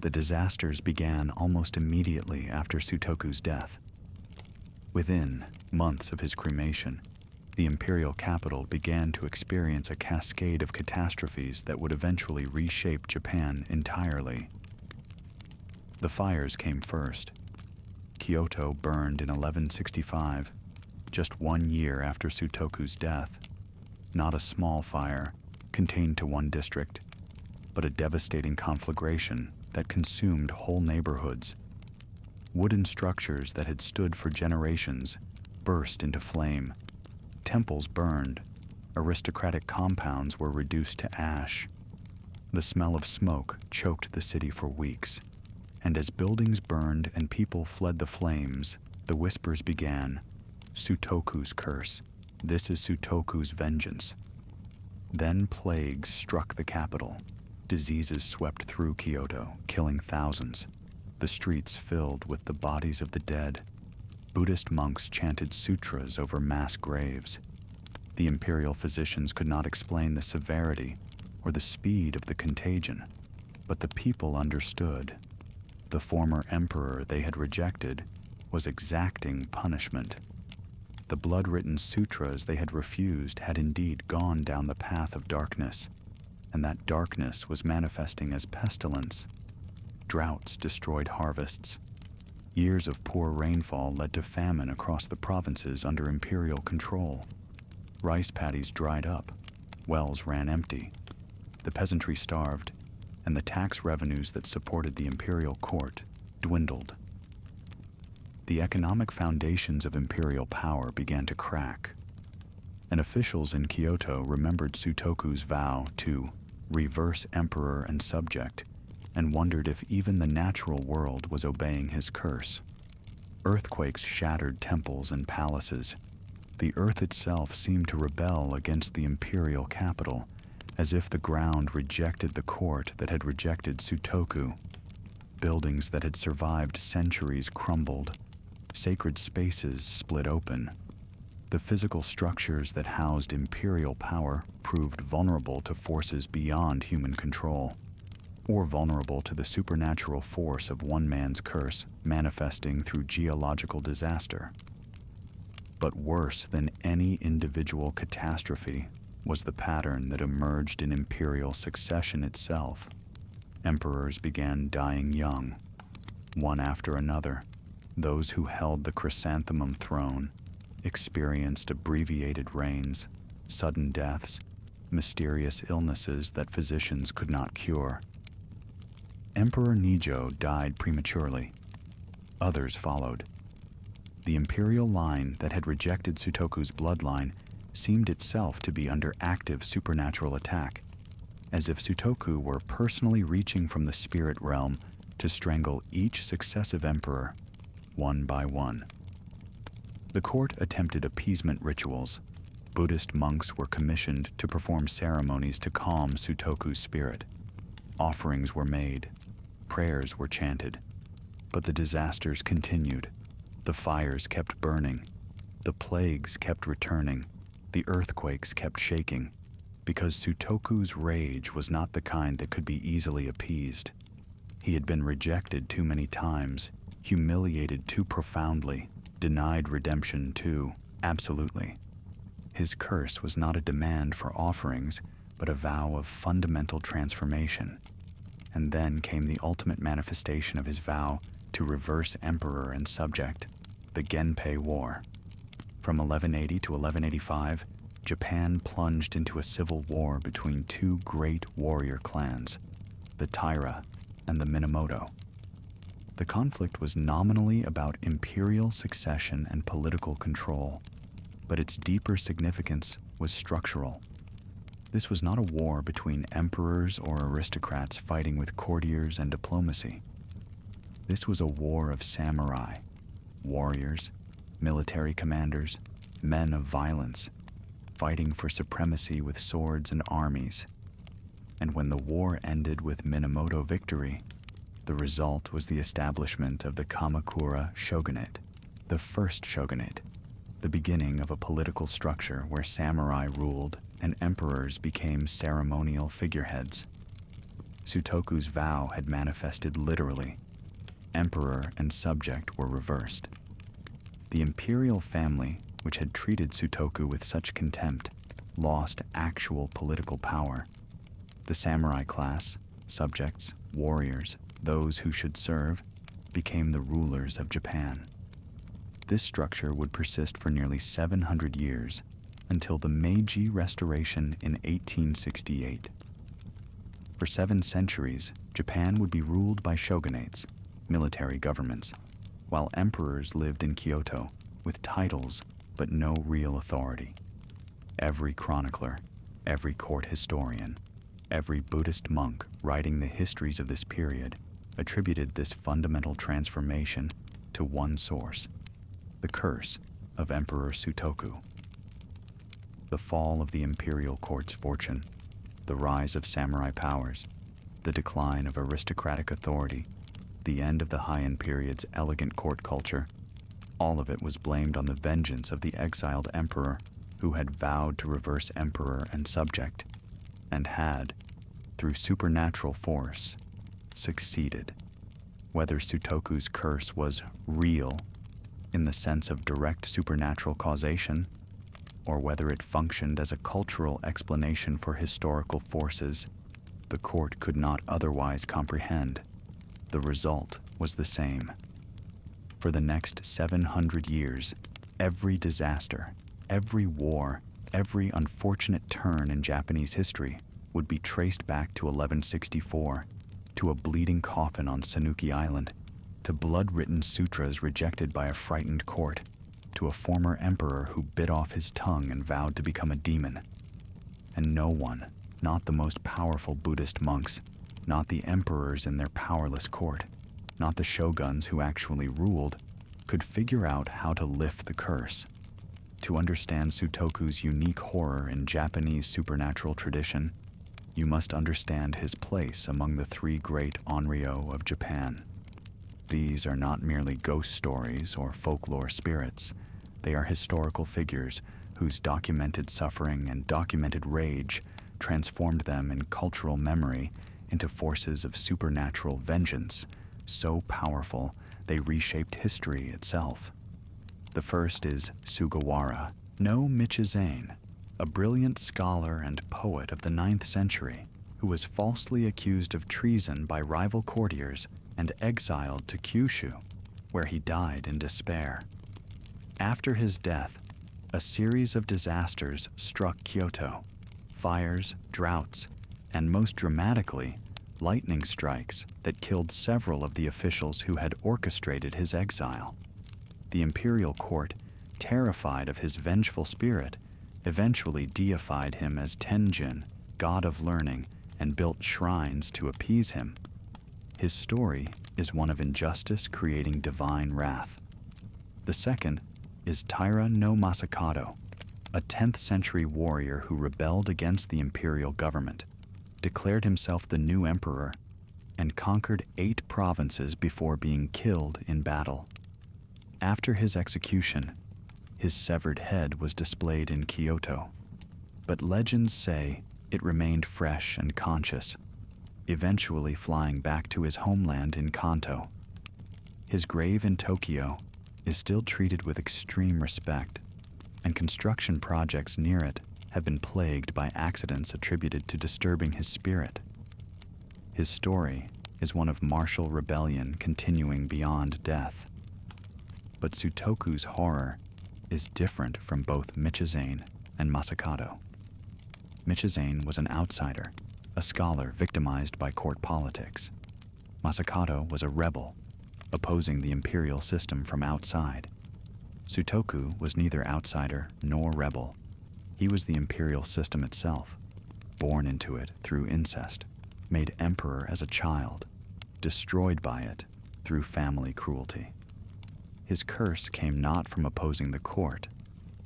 The disasters began almost immediately after Sutoku's death. Within months of his cremation, the imperial capital began to experience a cascade of catastrophes that would eventually reshape Japan entirely. The fires came first. Kyoto burned in 1165, just 1 year after Sutoku's death. Not a small fire, contained to one district, but a devastating conflagration that consumed whole neighborhoods. Wooden structures that had stood for generations burst into flame. Temples burned. Aristocratic compounds were reduced to ash. The smell of smoke choked the city for weeks. And as buildings burned and people fled the flames, the whispers began, "Sutoku's curse. This is Sutoku's vengeance." Then plagues struck the capital. Diseases swept through Kyoto, killing thousands. The streets filled with the bodies of the dead. Buddhist monks chanted sutras over mass graves. The imperial physicians could not explain the severity or the speed of the contagion, but the people understood. The former emperor they had rejected was exacting punishment. The blood-written sutras they had refused had indeed gone down the path of darkness, and that darkness was manifesting as pestilence. Droughts destroyed harvests. Years of poor rainfall led to famine across the provinces under imperial control. Rice paddies dried up, wells ran empty, the peasantry starved, and the tax revenues that supported the imperial court dwindled. The economic foundations of imperial power began to crack, and officials in Kyoto remembered Sutoku's vow to reverse emperor and subject, and wondered if even the natural world was obeying his curse. Earthquakes shattered temples and palaces. The earth itself seemed to rebel against the imperial capital, as if the ground rejected the court that had rejected Sutoku. Buildings that had survived centuries crumbled. Sacred spaces split open. The physical structures that housed imperial power proved vulnerable to forces beyond human control, or vulnerable to the supernatural force of one man's curse manifesting through geological disaster. But worse than any individual catastrophe was the pattern that emerged in imperial succession itself. Emperors began dying young, one after another. Those who held the chrysanthemum throne, experienced abbreviated reigns, sudden deaths, mysterious illnesses that physicians could not cure. Emperor Nijo died prematurely. Others followed. The imperial line that had rejected Sutoku's bloodline seemed itself to be under active supernatural attack, as if Sutoku were personally reaching from the spirit realm to strangle each successive emperor, one by one. The court attempted appeasement rituals. Buddhist monks were commissioned to perform ceremonies to calm Sutoku's spirit. Offerings were made. Prayers were chanted. But the disasters continued. The fires kept burning. The plagues kept returning. The earthquakes kept shaking, because Sutoku's rage was not the kind that could be easily appeased. He had been rejected too many times, humiliated too profoundly, denied redemption too absolutely. His curse was not a demand for offerings, but a vow of fundamental transformation. And then came the ultimate manifestation of his vow to reverse emperor and subject, the Genpei War. From 1180 to 1185, Japan plunged into a civil war between two great warrior clans, the Taira and the Minamoto. The conflict was nominally about imperial succession and political control, but its deeper significance was structural. This was not a war between emperors or aristocrats fighting with courtiers and diplomacy. This was a war of samurai, warriors, military commanders, men of violence, fighting for supremacy with swords and armies. And when the war ended with Minamoto victory, the result was the establishment of the Kamakura shogunate, the first shogunate, the beginning of a political structure where samurai ruled and emperors became ceremonial figureheads. Sutoku's vow had manifested literally. Emperor and subject were reversed. The imperial family, which had treated Sutoku with such contempt, lost actual political power. The samurai class, subjects, warriors, those who should serve, became the rulers of Japan. This structure would persist for nearly 700 years, until the Meiji Restoration in 1868. For 7 centuries, Japan would be ruled by shogunates, military governments, while emperors lived in Kyoto with titles but no real authority. Every chronicler, every court historian, every Buddhist monk writing the histories of this period attributed this fundamental transformation to one source: the curse of Emperor Sutoku. The fall of the imperial court's fortune, the rise of samurai powers, the decline of aristocratic authority, the end of the Heian period's elegant court culture, all of it was blamed on the vengeance of the exiled emperor who had vowed to reverse emperor and subject, and had, through supernatural force, succeeded. Whether Sutoku's curse was real, in the sense of direct supernatural causation, or whether it functioned as a cultural explanation for historical forces the court could not otherwise comprehend, the result was the same. For the next 700 years, every disaster, every war, every unfortunate turn in Japanese history would be traced back to 1164, to a bleeding coffin on Sanuki Island, to blood-written sutras rejected by a frightened court, to a former emperor who bit off his tongue and vowed to become a demon. And no one, not the most powerful Buddhist monks, not the emperors in their powerless court, not the shoguns who actually ruled, could figure out how to lift the curse. To understand Sutoku's unique horror in Japanese supernatural tradition, you must understand his place among the 3 great Onryō of Japan. These are not merely ghost stories or folklore spirits. They are historical figures whose documented suffering and documented rage transformed them in cultural memory into forces of supernatural vengeance, so powerful they reshaped history itself. The first is Sugawara no Michizane, a brilliant scholar and poet of the 9th century who was falsely accused of treason by rival courtiers and exiled to Kyushu, where he died in despair. After his death, a series of disasters struck Kyoto: fires, droughts, and most dramatically, lightning strikes that killed several of the officials who had orchestrated his exile. The imperial court, terrified of his vengeful spirit, eventually deified him as Tenjin, god of learning, and built shrines to appease him. His story is one of injustice creating divine wrath. The second is Taira no Masakado, a 10th century warrior who rebelled against the imperial government, declared himself the new emperor, and conquered 8 provinces before being killed in battle. After his execution, his severed head was displayed in Kyoto, but legends say it remained fresh and conscious, eventually flying back to his homeland in Kanto. His grave in Tokyo is still treated with extreme respect, and construction projects near it have been plagued by accidents attributed to disturbing his spirit. His story is one of martial rebellion continuing beyond death. But Sutoku's horror is different from both Michizane and Masakado. Michizane was an outsider, a scholar victimized by court politics. Masakado was a rebel, opposing the imperial system from outside. Sutoku was neither outsider nor rebel. He was the imperial system itself, born into it through incest, made emperor as a child, destroyed by it through family cruelty. His curse came not from opposing the court,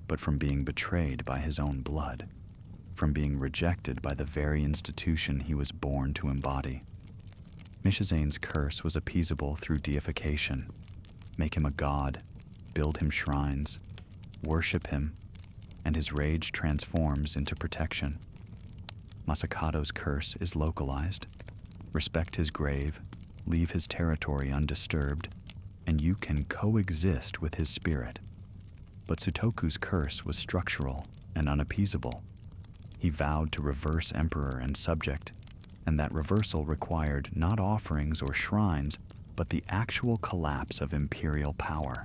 but from being betrayed by his own blood, from being rejected by the very institution he was born to embody. Mishizane's curse was appeasable through deification. Make him a god, build him shrines, worship him, and his rage transforms into protection. Masakado's curse is localized. Respect his grave, leave his territory undisturbed, and you can coexist with his spirit. But Sutoku's curse was structural and unappeasable. He vowed to reverse emperor and subject, and that reversal required not offerings or shrines, but the actual collapse of imperial power.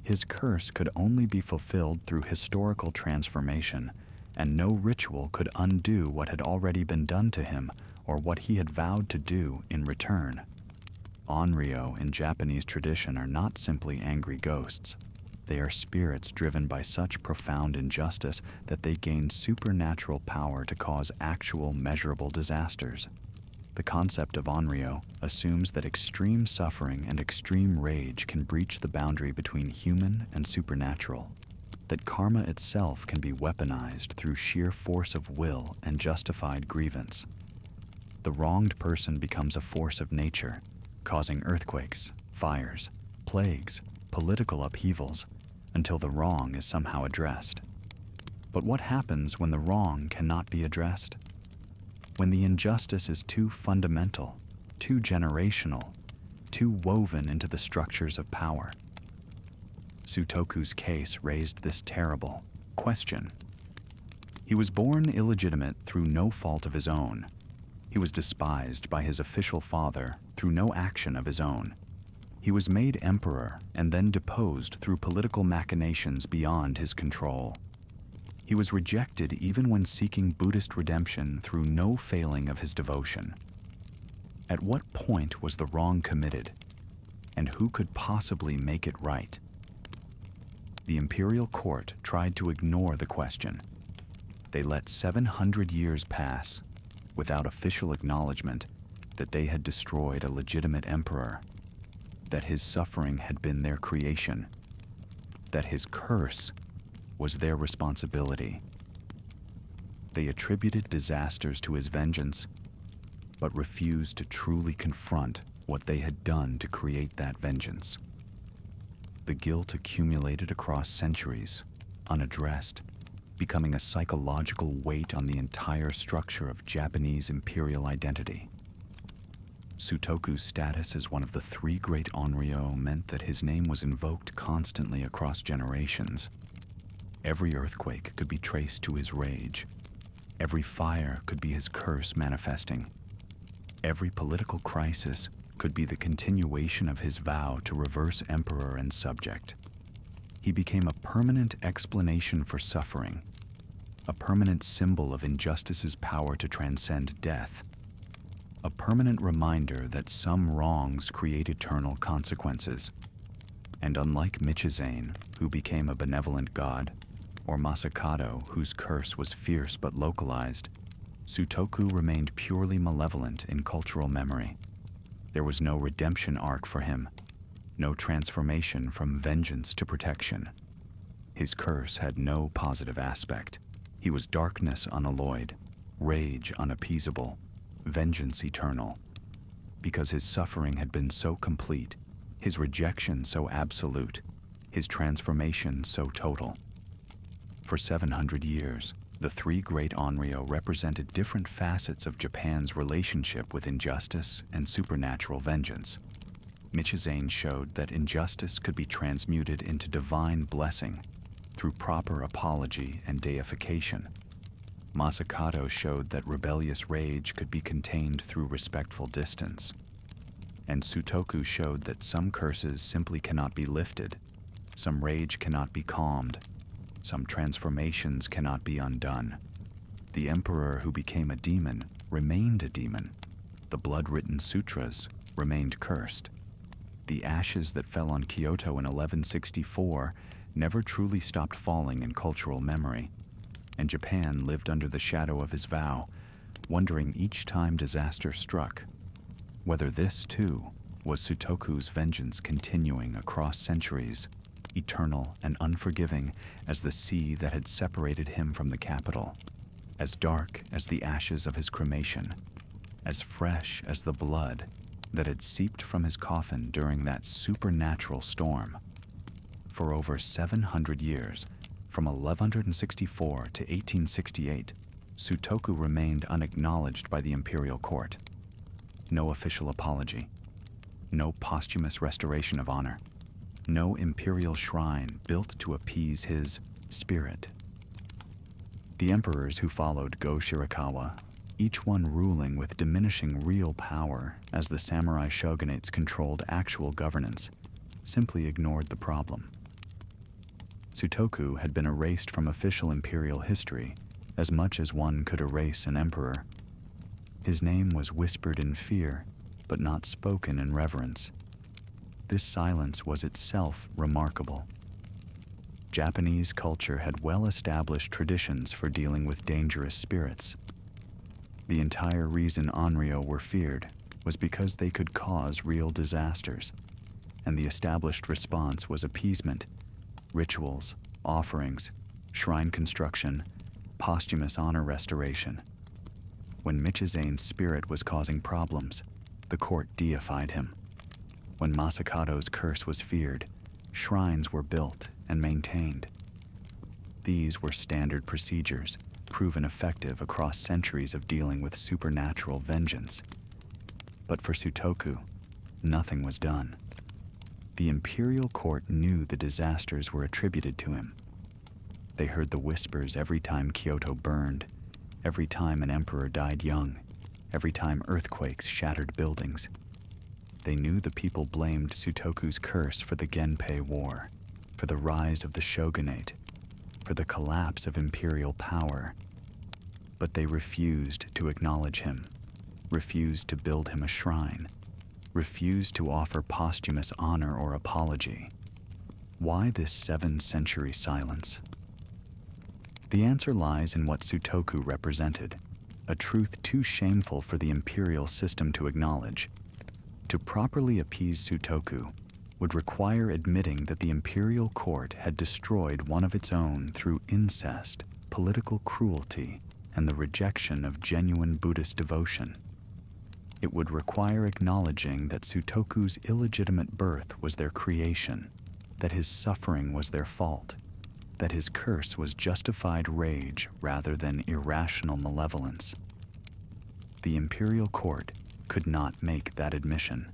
His curse could only be fulfilled through historical transformation, and no ritual could undo what had already been done to him or what he had vowed to do in return. Onryō in Japanese tradition are not simply angry ghosts. They are spirits driven by such profound injustice that they gain supernatural power to cause actual measurable disasters. The concept of Onryō assumes that extreme suffering and extreme rage can breach the boundary between human and supernatural, that karma itself can be weaponized through sheer force of will and justified grievance. The wronged person becomes a force of nature, causing earthquakes, fires, plagues, political upheavals, until the wrong is somehow addressed. But what happens when the wrong cannot be addressed? When the injustice is too fundamental, too generational, too woven into the structures of power? Sutoku's case raised this terrible question. He was born illegitimate through no fault of his own. He was despised by his official father through no action of his own. He was made emperor and then deposed through political machinations beyond his control. He was rejected even when seeking Buddhist redemption through no failing of his devotion. At what point was the wrong committed, and who could possibly make it right? The imperial court tried to ignore the question. They let 700 years pass without official acknowledgement that they had destroyed a legitimate emperor, that his suffering had been their creation, that his curse was their responsibility. They attributed disasters to his vengeance, but refused to truly confront what they had done to create that vengeance. The guilt accumulated across centuries, unaddressed, becoming a psychological weight on the entire structure of Japanese imperial identity. Sutoku's status as one of the 3 great Onryō meant that his name was invoked constantly across generations. Every earthquake could be traced to his rage. Every fire could be his curse manifesting. Every political crisis could be the continuation of his vow to reverse emperor and subject. he became a permanent explanation for suffering, a permanent symbol of injustice's power to transcend death, a permanent reminder that some wrongs create eternal consequences. And unlike Michizane, who became a benevolent god, or Masakado, whose curse was fierce but localized, Sutoku remained purely malevolent in cultural memory. There was no redemption arc for him, no transformation from vengeance to protection. His curse had no positive aspect. He was darkness unalloyed, rage unappeasable, vengeance eternal. Because his suffering had been so complete, his rejection so absolute, his transformation so total. For 700 years, the three great Onryō represented different facets of Japan's relationship with injustice and supernatural vengeance. Michizane showed that injustice could be transmuted into divine blessing through proper apology and deification. Masakado showed that rebellious rage could be contained through respectful distance. And Sutoku showed that some curses simply cannot be lifted, some rage cannot be calmed, some transformations cannot be undone. The emperor who became a demon remained a demon. The blood-written sutras remained cursed. The ashes that fell on Kyoto in 1164 never truly stopped falling in cultural memory, and Japan lived under the shadow of his vow, wondering each time disaster struck whether this, too, was Sutoku's vengeance continuing across centuries, eternal and unforgiving as the sea that had separated him from the capital, as dark as the ashes of his cremation, as fresh as the blood that had seeped from his coffin during that supernatural storm. For over 700 years, from 1164 to 1868, Sutoku remained unacknowledged by the imperial court. No official apology, no posthumous restoration of honor, no imperial shrine built to appease his spirit. The emperors who followed Go Shirakawa, each one ruling with diminishing real power as the samurai shogunates controlled actual governance, simply ignored the problem. Sutoku had been erased from official imperial history as much as one could erase an emperor. His name was whispered in fear, but not spoken in reverence. This silence was itself remarkable. Japanese culture had well-established traditions for dealing with dangerous spirits. The entire reason Onryō were feared was because they could cause real disasters, and the established response was appeasement, rituals, offerings, shrine construction, posthumous honor restoration. When Michizane's spirit was causing problems, the court deified him. When Masakado's curse was feared, shrines were built and maintained. These were standard procedures, proven effective across centuries of dealing with supernatural vengeance. But for Sutoku, nothing was done. The imperial court knew the disasters were attributed to him. They heard the whispers every time Kyoto burned, every time an emperor died young, every time earthquakes shattered buildings. They knew the people blamed Sutoku's curse for the Genpei War, for the rise of the shogunate, for the collapse of imperial power. But they refused to acknowledge him, refused to build him a shrine, refused to offer posthumous honor or apology. Why this 7-century silence? The answer lies in what Sutoku represented, a truth too shameful for the imperial system to acknowledge. To properly appease Sutoku would require admitting that the imperial court had destroyed one of its own through incest, political cruelty, and the rejection of genuine Buddhist devotion. It would require acknowledging that Sutoku's illegitimate birth was their creation, that his suffering was their fault, that his curse was justified rage rather than irrational malevolence. The imperial court could not make that admission.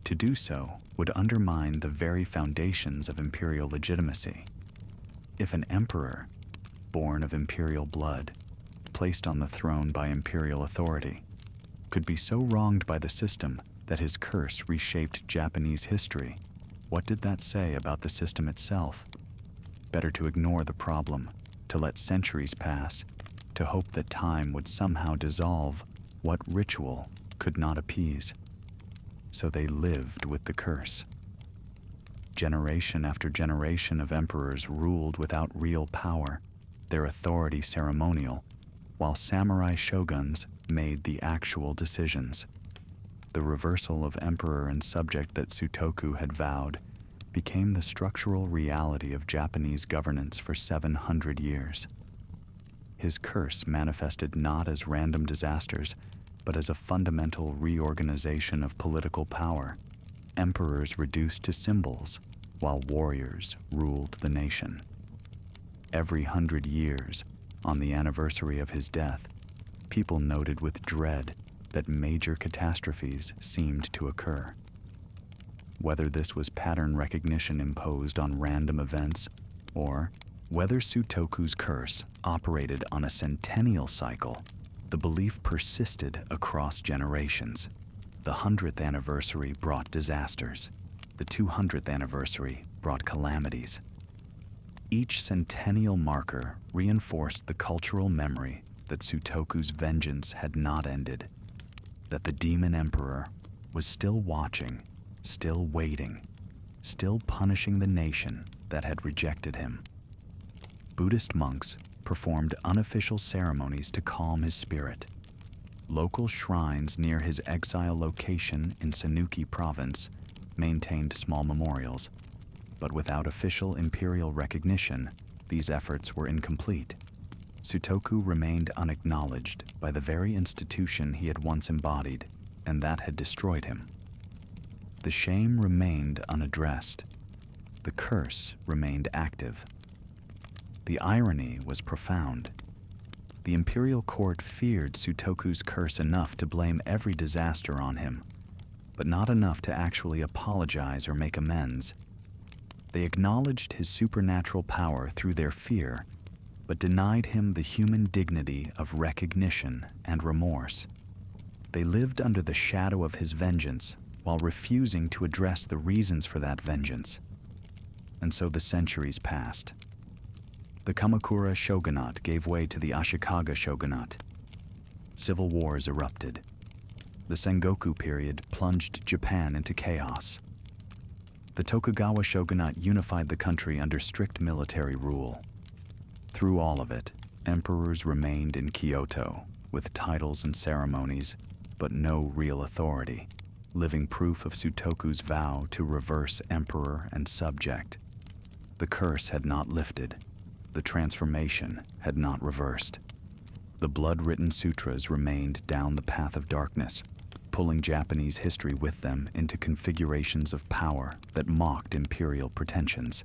To do so would undermine the very foundations of imperial legitimacy. If an emperor, born of imperial blood, placed on the throne by imperial authority, could be so wronged by the system that his curse reshaped Japanese history, what did that say about the system itself? better to ignore the problem, to let centuries pass, to hope that time would somehow dissolve what ritual could not appease. So they lived with the curse. Generation after generation of emperors ruled without real power, their authority ceremonial, while samurai shoguns made the actual decisions. The reversal of emperor and subject that Sutoku had vowed became the structural reality of Japanese governance for 700 years. His curse manifested not as random disasters, but as a fundamental reorganization of political power. Emperors reduced to symbols, while warriors ruled the nation. Every 100 years, on the anniversary of his death, people noted with dread that major catastrophes seemed to occur. Whether this was pattern recognition imposed on random events, or whether Sutoku's curse operated on a centennial cycle, the belief persisted across generations. The 100th anniversary brought disasters. The 200th anniversary brought calamities. Each centennial marker reinforced the cultural memory that Sutoku's vengeance had not ended, that the demon emperor was still watching, still waiting, still punishing the nation that had rejected him. Buddhist monks performed unofficial ceremonies to calm his spirit. Local shrines near his exile location in Sanuki province maintained small memorials, but without official imperial recognition, these efforts were incomplete. Sutoku remained unacknowledged by the very institution he had once embodied, and that had destroyed him. The shame remained unaddressed. The curse remained active. The irony was profound. The imperial court feared Sutoku's curse enough to blame every disaster on him, but not enough to actually apologize or make amends. They acknowledged his supernatural power through their fear, but denied him the human dignity of recognition and remorse. They lived under the shadow of his vengeance while refusing to address the reasons for that vengeance. And so the centuries passed. The Kamakura shogunate gave way to the Ashikaga shogunate. Civil wars erupted. The Sengoku period plunged Japan into chaos. The Tokugawa shogunate unified the country under strict military rule. Through all of it, emperors remained in Kyoto, with titles and ceremonies, but no real authority, living proof of Sutoku's vow to reverse emperor and subject. The curse had not lifted. The transformation had not reversed. The blood-written sutras remained down the path of darkness, pulling Japanese history with them into configurations of power that mocked imperial pretensions.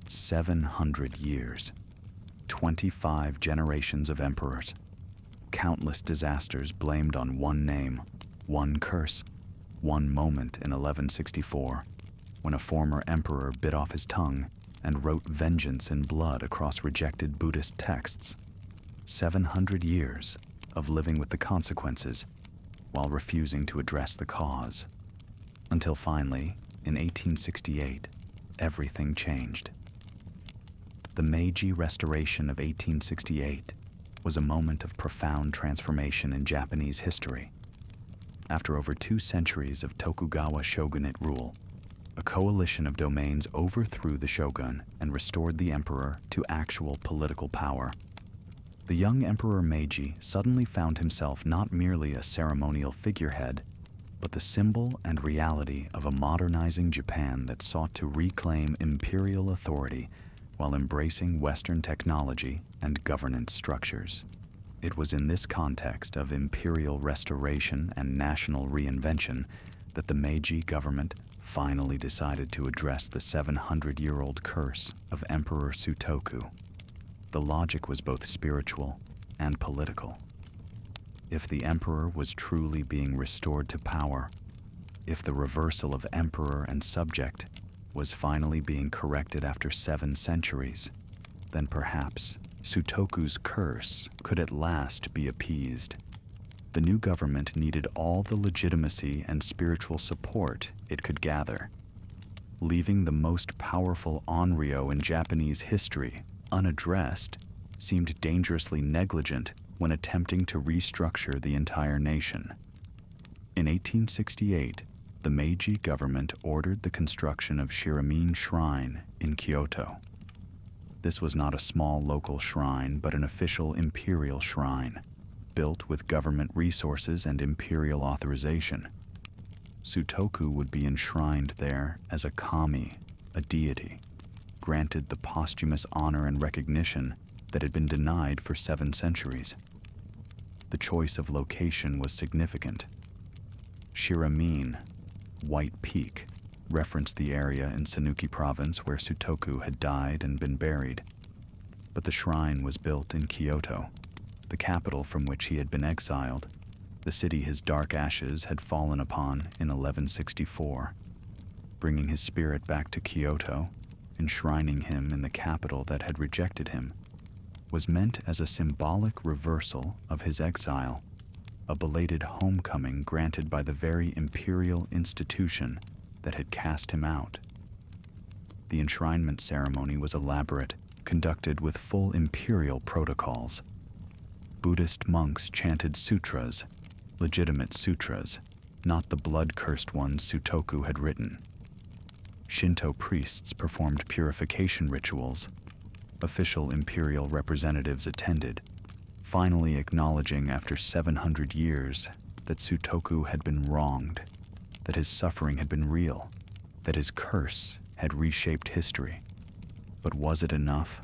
700 years, 25 generations of emperors, countless disasters blamed on one name, one curse, one moment in 1164, when a former emperor bit off his tongue and wrote vengeance in blood across rejected Buddhist texts. 700 years of living with the consequences while refusing to address the cause. Until finally, in 1868, everything changed. The Meiji Restoration of 1868 was a moment of profound transformation in Japanese history. After over 2 centuries of Tokugawa shogunate rule, a coalition of domains overthrew the shogun and restored the emperor to actual political power. The young Emperor Meiji suddenly found himself not merely a ceremonial figurehead, but the symbol and reality of a modernizing Japan that sought to reclaim imperial authority while embracing Western technology and governance structures. It was in this context of imperial restoration and national reinvention that the Meiji government finally decided to address the 700-year-old curse of Emperor Sutoku. The logic was both spiritual and political. If the emperor was truly being restored to power, if the reversal of emperor and subject was finally being corrected after 7 centuries, then perhaps Sutoku's curse could at last be appeased. The new government needed all the legitimacy and spiritual support it could gather. leaving the most powerful Onryō in Japanese history unaddressed, seemed dangerously negligent when attempting to restructure the entire nation. In 1868, the Meiji government ordered the construction of Shiramine Shrine in Kyoto. This was not a small local shrine, but an official imperial shrine, built with government resources and imperial authorization. Sutoku would be enshrined there as a kami, a deity, granted the posthumous honor and recognition that had been denied for 7 centuries. The choice of location was significant. Shiramine, White Peak, referenced the area in Sanuki province where Sutoku had died and been buried. But the shrine was built in Kyoto, the capital from which he had been exiled, the city his dark ashes had fallen upon in 1164. Bringing his spirit back to Kyoto, enshrining him in the capital that had rejected him, was meant as a symbolic reversal of his exile, a belated homecoming granted by the very imperial institution that had cast him out. The enshrinement ceremony was elaborate, conducted with full imperial protocols. Buddhist monks chanted sutras, legitimate sutras, not the blood-cursed ones Sutoku had written. Shinto priests performed purification rituals. Official imperial representatives attended, finally acknowledging after 700 years that Sutoku had been wronged, that his suffering had been real, that his curse had reshaped history. But was it enough?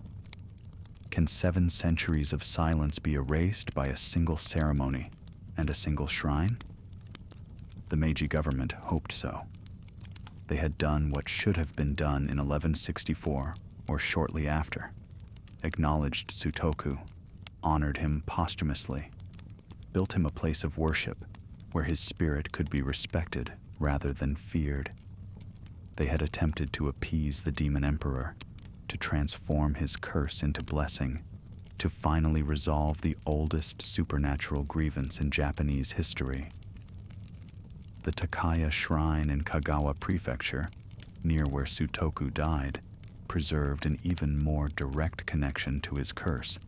Can 7 centuries of silence be erased by a single ceremony and a single shrine? The Meiji government hoped so. They had done what should have been done in 1164 or shortly after, acknowledged Sutoku, honored him posthumously, built him a place of worship where his spirit could be respected rather than feared. They had attempted to appease the demon emperor, to transform his curse into blessing, to finally resolve the oldest supernatural grievance in Japanese history. The Takaya Shrine in Kagawa Prefecture, near where Sutoku died, preserved an even more direct connection to his curse.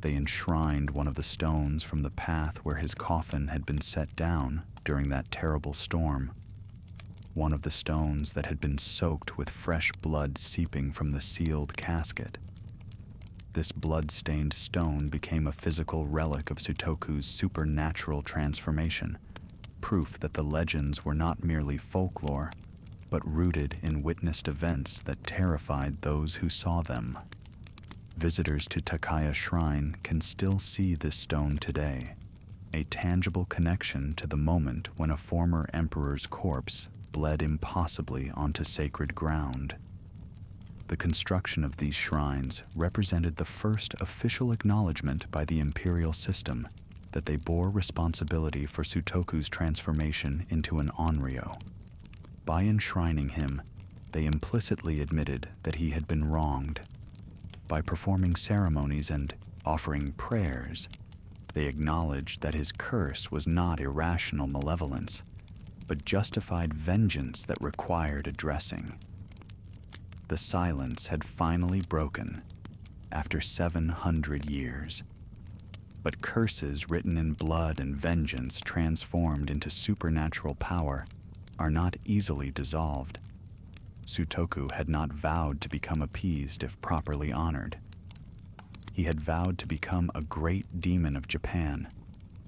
They enshrined one of the stones from the path where his coffin had been set down during that terrible storm, one of the stones that had been soaked with fresh blood seeping from the sealed casket. This blood-stained stone became a physical relic of Sutoku's supernatural transformation, proof that the legends were not merely folklore, but rooted in witnessed events that terrified those who saw them. Visitors to Takaya Shrine can still see this stone today, a tangible connection to the moment when a former emperor's corpse bled impossibly onto sacred ground. The construction of these shrines represented the first official acknowledgement by the imperial system that they bore responsibility for Sutoku's transformation into an Onryō. By enshrining him, they implicitly admitted that he had been wronged. By performing ceremonies and offering prayers, they acknowledged that his curse was not irrational malevolence, but justified vengeance that required addressing. The silence had finally broken after 700 years. But curses written in blood and vengeance transformed into supernatural power are not easily dissolved. Sutoku had not vowed to become appeased if properly honored. He had vowed to become a great demon of Japan,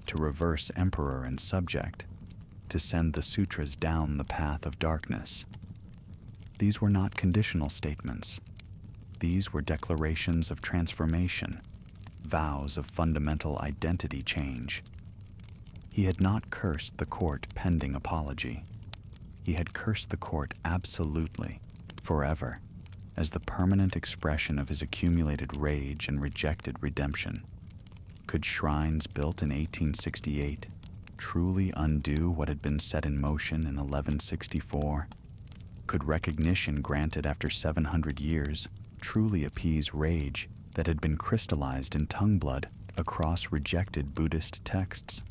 to reverse emperor and subject, to send the sutras down the path of darkness. These were not conditional statements. These were declarations of transformation, vows of fundamental identity change. He had not cursed the court pending apology. He had cursed the court absolutely, forever, as the permanent expression of his accumulated rage and rejected redemption. Could shrines built in 1868 truly undo what had been set in motion in 1164? Could recognition granted after 700 years truly appease rage that had been crystallized in tongue blood across rejected Buddhist texts?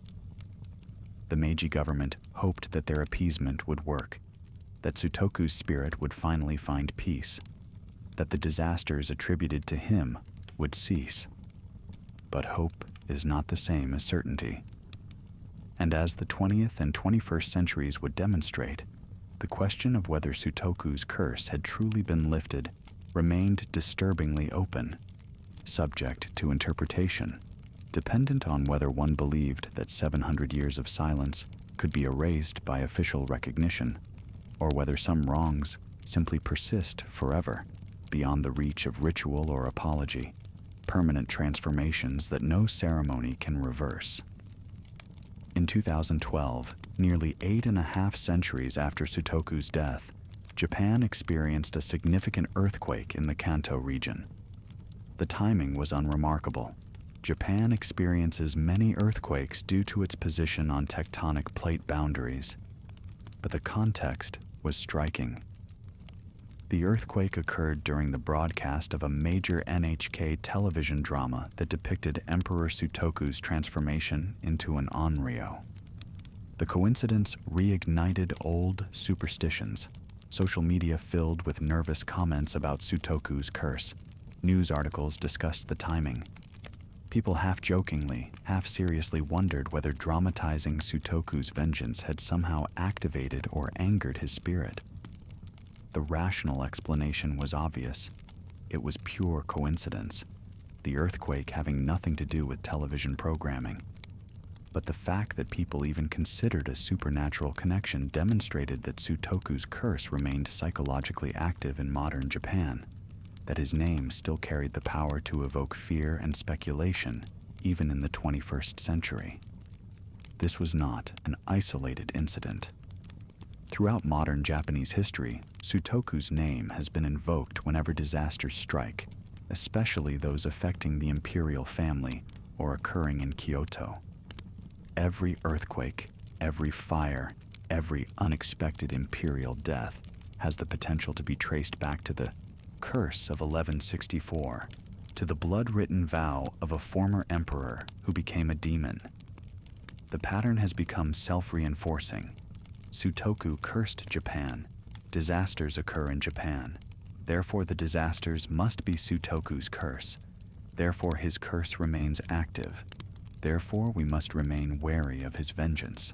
The Meiji government hoped that their appeasement would work, that Sutoku's spirit would finally find peace, that the disasters attributed to him would cease. But hope is not the same as certainty. And as the 20th and 21st centuries would demonstrate, the question of whether Sutoku's curse had truly been lifted remained disturbingly open, subject to interpretation, dependent on whether one believed that 700 years of silence could be erased by official recognition, or whether some wrongs simply persist forever, beyond the reach of ritual or apology, permanent transformations that no ceremony can reverse. In 2012, nearly 8.5 centuries after Sutoku's death, Japan experienced a significant earthquake in the Kanto region. The timing was unremarkable. Japan experiences many earthquakes due to its position on tectonic plate boundaries, but the context was striking. The earthquake occurred during the broadcast of a major NHK television drama that depicted Emperor Sutoku's transformation into an Onryō. The coincidence reignited old superstitions, social media filled with nervous comments about Sutoku's curse. News articles discussed the timing. People half-jokingly, half-seriously wondered whether dramatizing Sutoku's vengeance had somehow activated or angered his spirit. The rational explanation was obvious. It was pure coincidence, the earthquake having nothing to do with television programming. But the fact that people even considered a supernatural connection demonstrated that Sutoku's curse remained psychologically active in modern Japan, that his name still carried the power to evoke fear and speculation, even in the 21st century. This was not an isolated incident. Throughout modern Japanese history, Sutoku's name has been invoked whenever disasters strike, especially those affecting the imperial family or occurring in Kyoto. Every earthquake, every fire, every unexpected imperial death has the potential to be traced back to the curse of 1164, to the blood-written vow of a former emperor who became a demon. The pattern has become self-reinforcing. Sutoku cursed Japan. Disasters occur in Japan. Therefore, the disasters must be Sutoku's curse. Therefore, his curse remains active. Therefore, we must remain wary of his vengeance.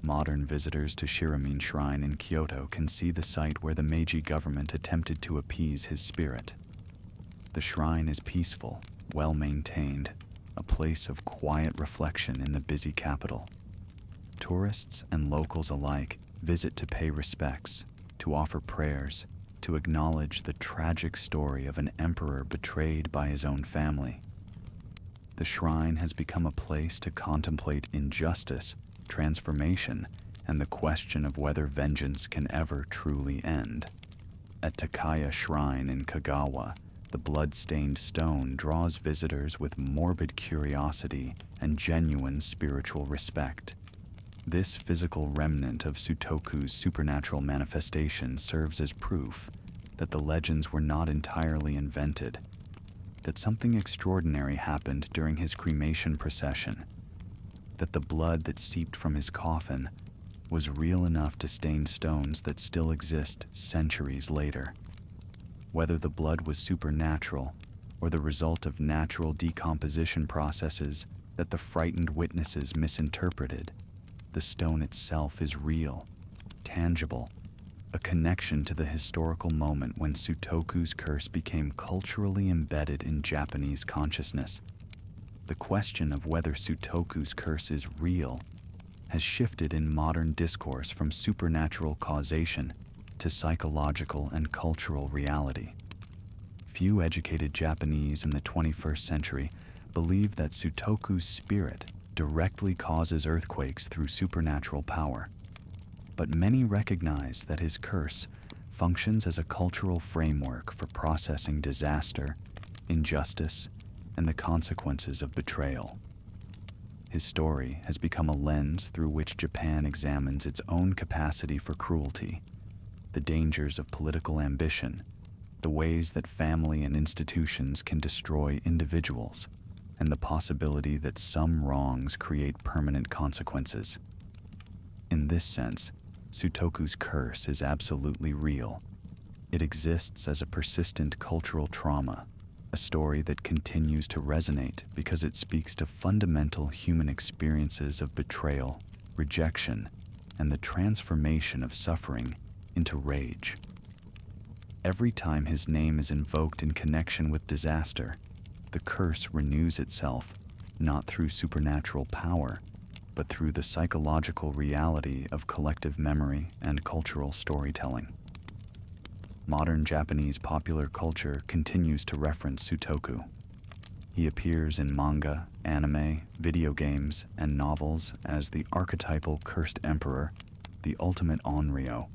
Modern visitors to Shiramin Shrine in Kyoto can see the site where the Meiji government attempted to appease his spirit. The shrine is peaceful, well-maintained, a place of quiet reflection in the busy capital. Tourists and locals alike visit to pay respects, to offer prayers, to acknowledge the tragic story of an emperor betrayed by his own family. The shrine has become a place to contemplate injustice, transformation, and the question of whether vengeance can ever truly end. At Takaya Shrine in Kagawa, the blood-stained stone draws visitors with morbid curiosity and genuine spiritual respect. This physical remnant of Sutoku's supernatural manifestation serves as proof that the legends were not entirely invented, that something extraordinary happened during his cremation procession, that the blood that seeped from his coffin was real enough to stain stones that still exist centuries later. Whether the blood was supernatural or the result of natural decomposition processes that the frightened witnesses misinterpreted, the stone itself is real, tangible, a connection to the historical moment when Sutoku's curse became culturally embedded in Japanese consciousness. The question of whether Sutoku's curse is real has shifted in modern discourse from supernatural causation to psychological and cultural reality. Few educated Japanese in the 21st century believe that Sutoku's spirit directly causes earthquakes through supernatural power, but many recognize that his curse functions as a cultural framework for processing disaster, injustice, and the consequences of betrayal. His story has become a lens through which Japan examines its own capacity for cruelty, the dangers of political ambition, the ways that family and institutions can destroy individuals, and the possibility that some wrongs create permanent consequences. In this sense, Sutoku's curse is absolutely real. It exists as a persistent cultural trauma, a story that continues to resonate because it speaks to fundamental human experiences of betrayal, rejection, and the transformation of suffering into rage. Every time his name is invoked in connection with disaster, the curse renews itself, not through supernatural power, but through the psychological reality of collective memory and cultural storytelling. Modern Japanese popular culture continues to reference Sutoku. He appears in manga, anime, video games, and novels as the archetypal cursed emperor, the ultimate Onryō.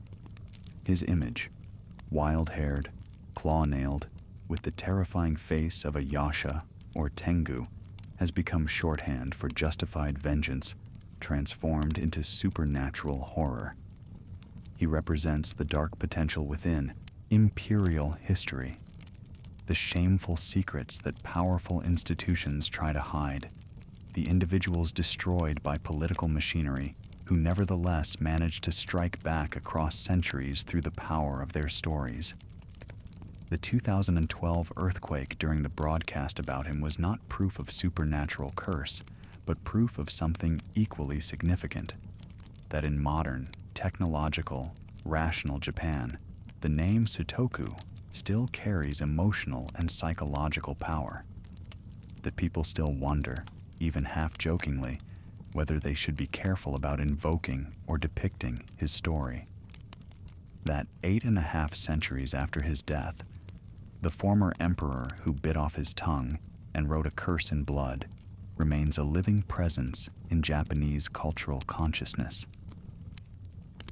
His image, wild-haired, claw-nailed, with the terrifying face of a Yasha or Tengu, has become shorthand for justified vengeance, transformed into supernatural horror. He represents the dark potential within, imperial history, the shameful secrets that powerful institutions try to hide, the individuals destroyed by political machinery who nevertheless manage to strike back across centuries through the power of their stories. The 2012 earthquake during the broadcast about him was not proof of supernatural curse, but proof of something equally significant, that in modern, technological, rational Japan, the name Sutoku still carries emotional and psychological power, that people still wonder, even half-jokingly, whether they should be careful about invoking or depicting his story. That 8.5 centuries after his death, the former emperor who bit off his tongue and wrote a curse in blood remains a living presence in Japanese cultural consciousness.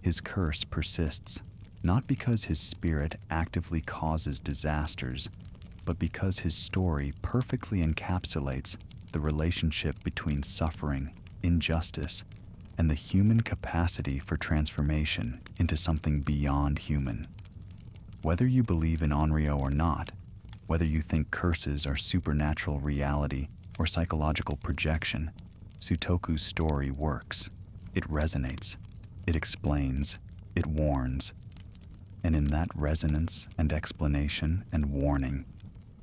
His curse persists, not because his spirit actively causes disasters, but because his story perfectly encapsulates the relationship between suffering, injustice, and the human capacity for transformation into something beyond human. Whether you believe in Onryō or not, whether you think curses are supernatural reality or psychological projection, Sutoku's story works. It resonates. It explains. It warns. And in that resonance and explanation and warning,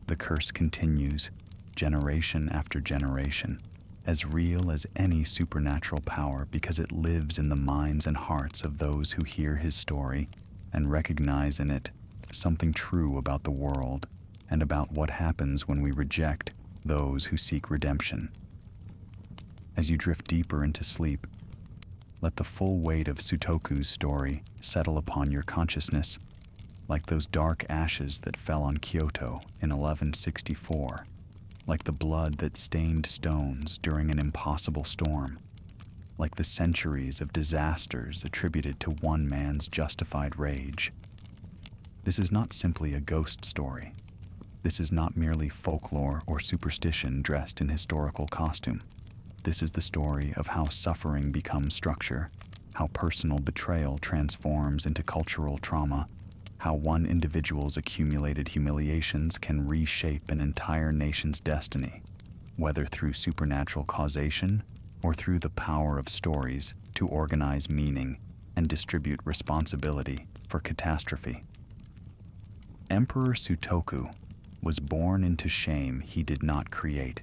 the curse continues, generation after generation, as real as any supernatural power because it lives in the minds and hearts of those who hear his story and recognize in it something true about the world and about what happens when we reject those who seek redemption. As you drift deeper into sleep, let the full weight of Sutoku's story settle upon your consciousness, like those dark ashes that fell on Kyoto in 1164, like the blood that stained stones during an impossible storm, like the centuries of disasters attributed to one man's justified rage. This is not simply a ghost story. This is not merely folklore or superstition dressed in historical costume. This is the story of how suffering becomes structure, how personal betrayal transforms into cultural trauma, how one individual's accumulated humiliations can reshape an entire nation's destiny, whether through supernatural causation or through the power of stories to organize meaning and distribute responsibility for catastrophe. Emperor Sutoku was born into shame he did not create,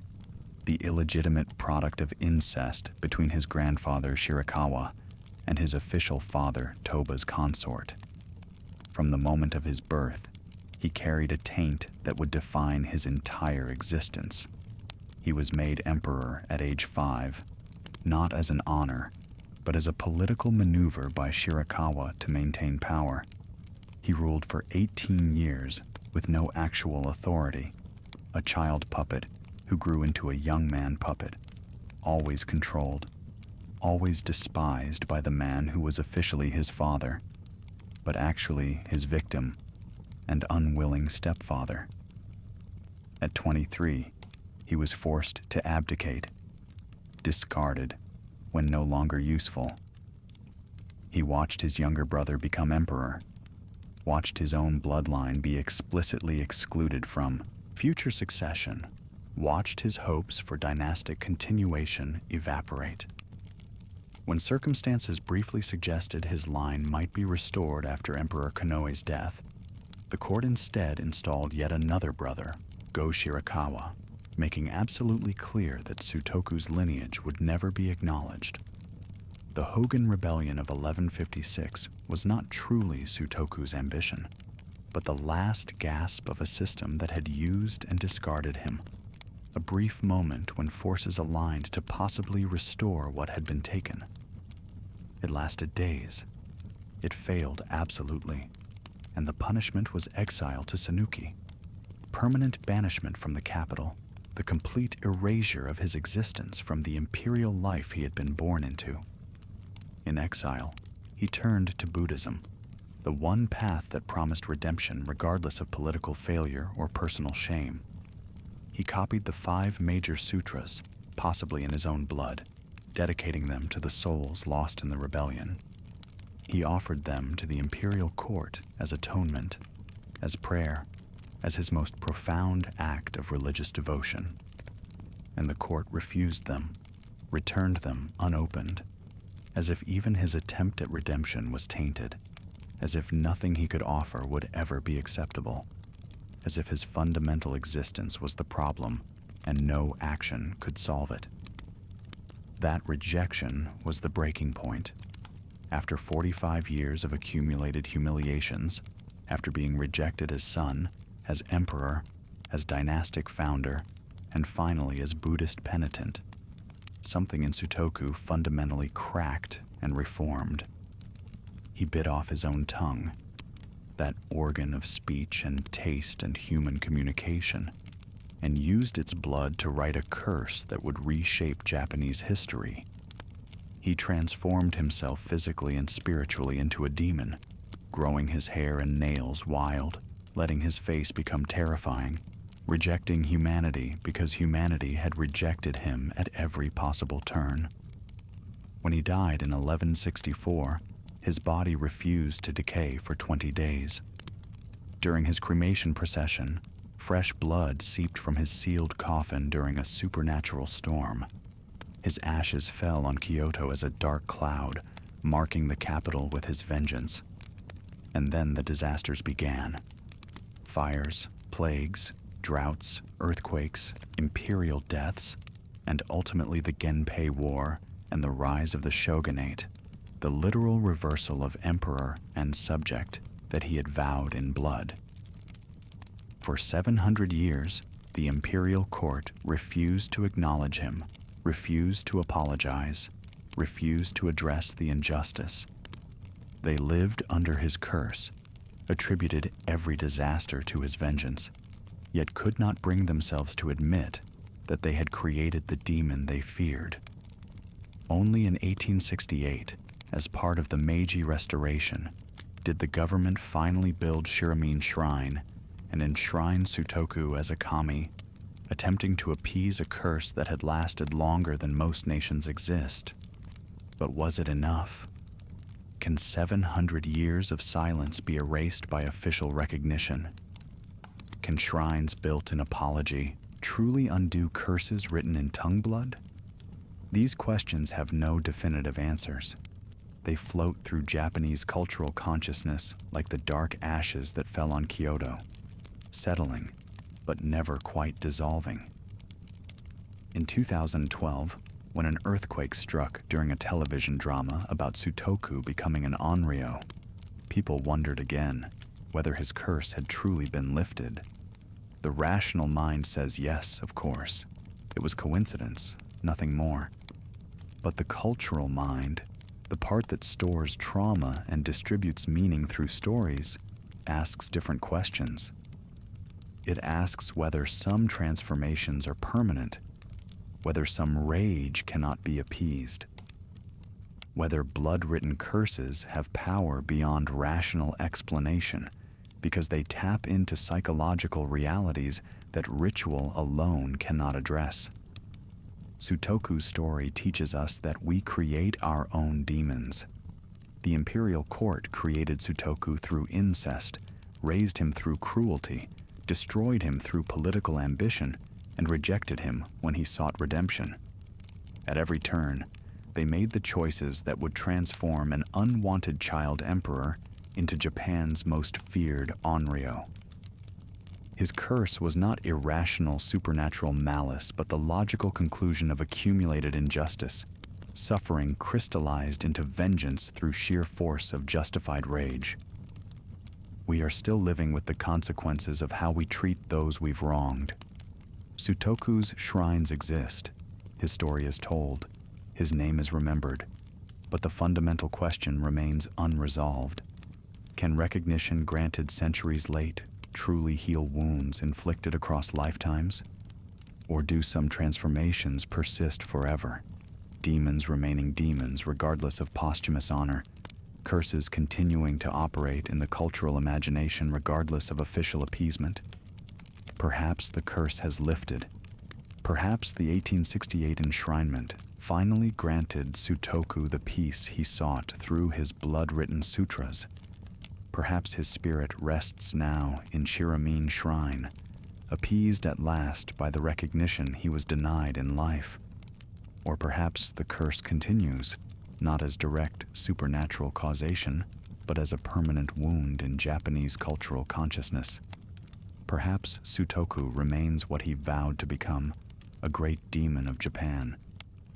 the illegitimate product of incest between his grandfather Shirakawa and his official father Toba's consort. From the moment of his birth, he carried a taint that would define his entire existence. He was made emperor at age 5, not as an honor, but as a political maneuver by Shirakawa to maintain power. He ruled for 18 years with no actual authority, a child puppet who grew into a young man puppet, always controlled, always despised by the man who was officially his father, but actually his victim and unwilling stepfather. At 23, he was forced to abdicate, discarded when no longer useful. He watched his younger brother become emperor, watched his own bloodline be explicitly excluded from future succession, watched his hopes for dynastic continuation evaporate. When circumstances briefly suggested his line might be restored after Emperor Konoe's death, the court instead installed yet another brother, Go Shirakawa, making absolutely clear that Sutoku's lineage would never be acknowledged. The Hogan Rebellion of 1156 was not truly Sutoku's ambition, but the last gasp of a system that had used and discarded him, a brief moment when forces aligned to possibly restore what had been taken. It lasted days. It failed absolutely, and the punishment was exile to Sanuki, permanent banishment from the capital, the complete erasure of his existence from the imperial life he had been born into. In exile, he turned to Buddhism, the one path that promised redemption regardless of political failure or personal shame. He copied the 5 major sutras, possibly in his own blood, dedicating them to the souls lost in the rebellion. He offered them to the imperial court as atonement, as prayer, as his most profound act of religious devotion. And the court refused them, returned them unopened, as if even his attempt at redemption was tainted, as if nothing he could offer would ever be acceptable, as if his fundamental existence was the problem and no action could solve it. That rejection was the breaking point. After 45 years of accumulated humiliations, after being rejected as son, as emperor, as dynastic founder, and finally as Buddhist penitent, something in Sutoku fundamentally cracked and reformed. He bit off his own tongue, that organ of speech and taste and human communication, and used its blood to write a curse that would reshape Japanese history. He transformed himself physically and spiritually into a demon, growing his hair and nails wild, letting his face become terrifying, rejecting humanity because humanity had rejected him at every possible turn. When he died in 1164, his body refused to decay for 20 days. During his cremation procession, fresh blood seeped from his sealed coffin during a supernatural storm. His ashes fell on Kyoto as a dark cloud, marking the capital with his vengeance. And then the disasters began. Fires, plagues, droughts, earthquakes, imperial deaths, and ultimately the Genpei War and the rise of the shogunate, the literal reversal of emperor and subject that he had vowed in blood. For 700 years, the imperial court refused to acknowledge him, refused to apologize, refused to address the injustice. They lived under his curse, attributed every disaster to his vengeance, yet could not bring themselves to admit that they had created the demon they feared. Only in 1868, as part of the Meiji Restoration, did the government finally build Shiramine Shrine and enshrine Sutoku as a kami, attempting to appease a curse that had lasted longer than most nations exist. But was it enough? Can 700 years of silence be erased by official recognition? Can shrines built in apology truly undo curses written in tongue blood? These questions have no definitive answers. They float through Japanese cultural consciousness like the dark ashes that fell on Kyoto, settling, but never quite dissolving. In 2012, when an earthquake struck during a television drama about Sutoku becoming an Onryō, people wondered again whether his curse had truly been lifted. The rational mind says yes, of course. It was coincidence, nothing more. But the cultural mind, the part that stores trauma and distributes meaning through stories, asks different questions. It asks whether some transformations are permanent, whether some rage cannot be appeased, whether blood-written curses have power beyond rational explanation because they tap into psychological realities that ritual alone cannot address. Sutoku's story teaches us that we create our own demons. The imperial court created Sutoku through incest, raised him through cruelty, destroyed him through political ambition, and rejected him when he sought redemption. At every turn, they made the choices that would transform an unwanted child emperor into Japan's most feared Onryō. His curse was not irrational supernatural malice, but the logical conclusion of accumulated injustice. Suffering crystallized into vengeance through sheer force of justified rage. We are still living with the consequences of how we treat those we've wronged. Sutoku's shrines exist. His story is told. His name is remembered. But the fundamental question remains unresolved. Can recognition granted centuries late truly heal wounds inflicted across lifetimes? Or do some transformations persist forever? Demons remaining demons regardless of posthumous honor, curses continuing to operate in the cultural imagination regardless of official appeasement. Perhaps the curse has lifted. Perhaps the 1868 enshrinement finally granted Sutoku the peace he sought through his blood-written sutras. Perhaps his spirit rests now in Shiramine Shrine, appeased at last by the recognition he was denied in life. Or perhaps the curse continues, not as direct supernatural causation, but as a permanent wound in Japanese cultural consciousness. Perhaps Sutoku remains what he vowed to become, a great demon of Japan,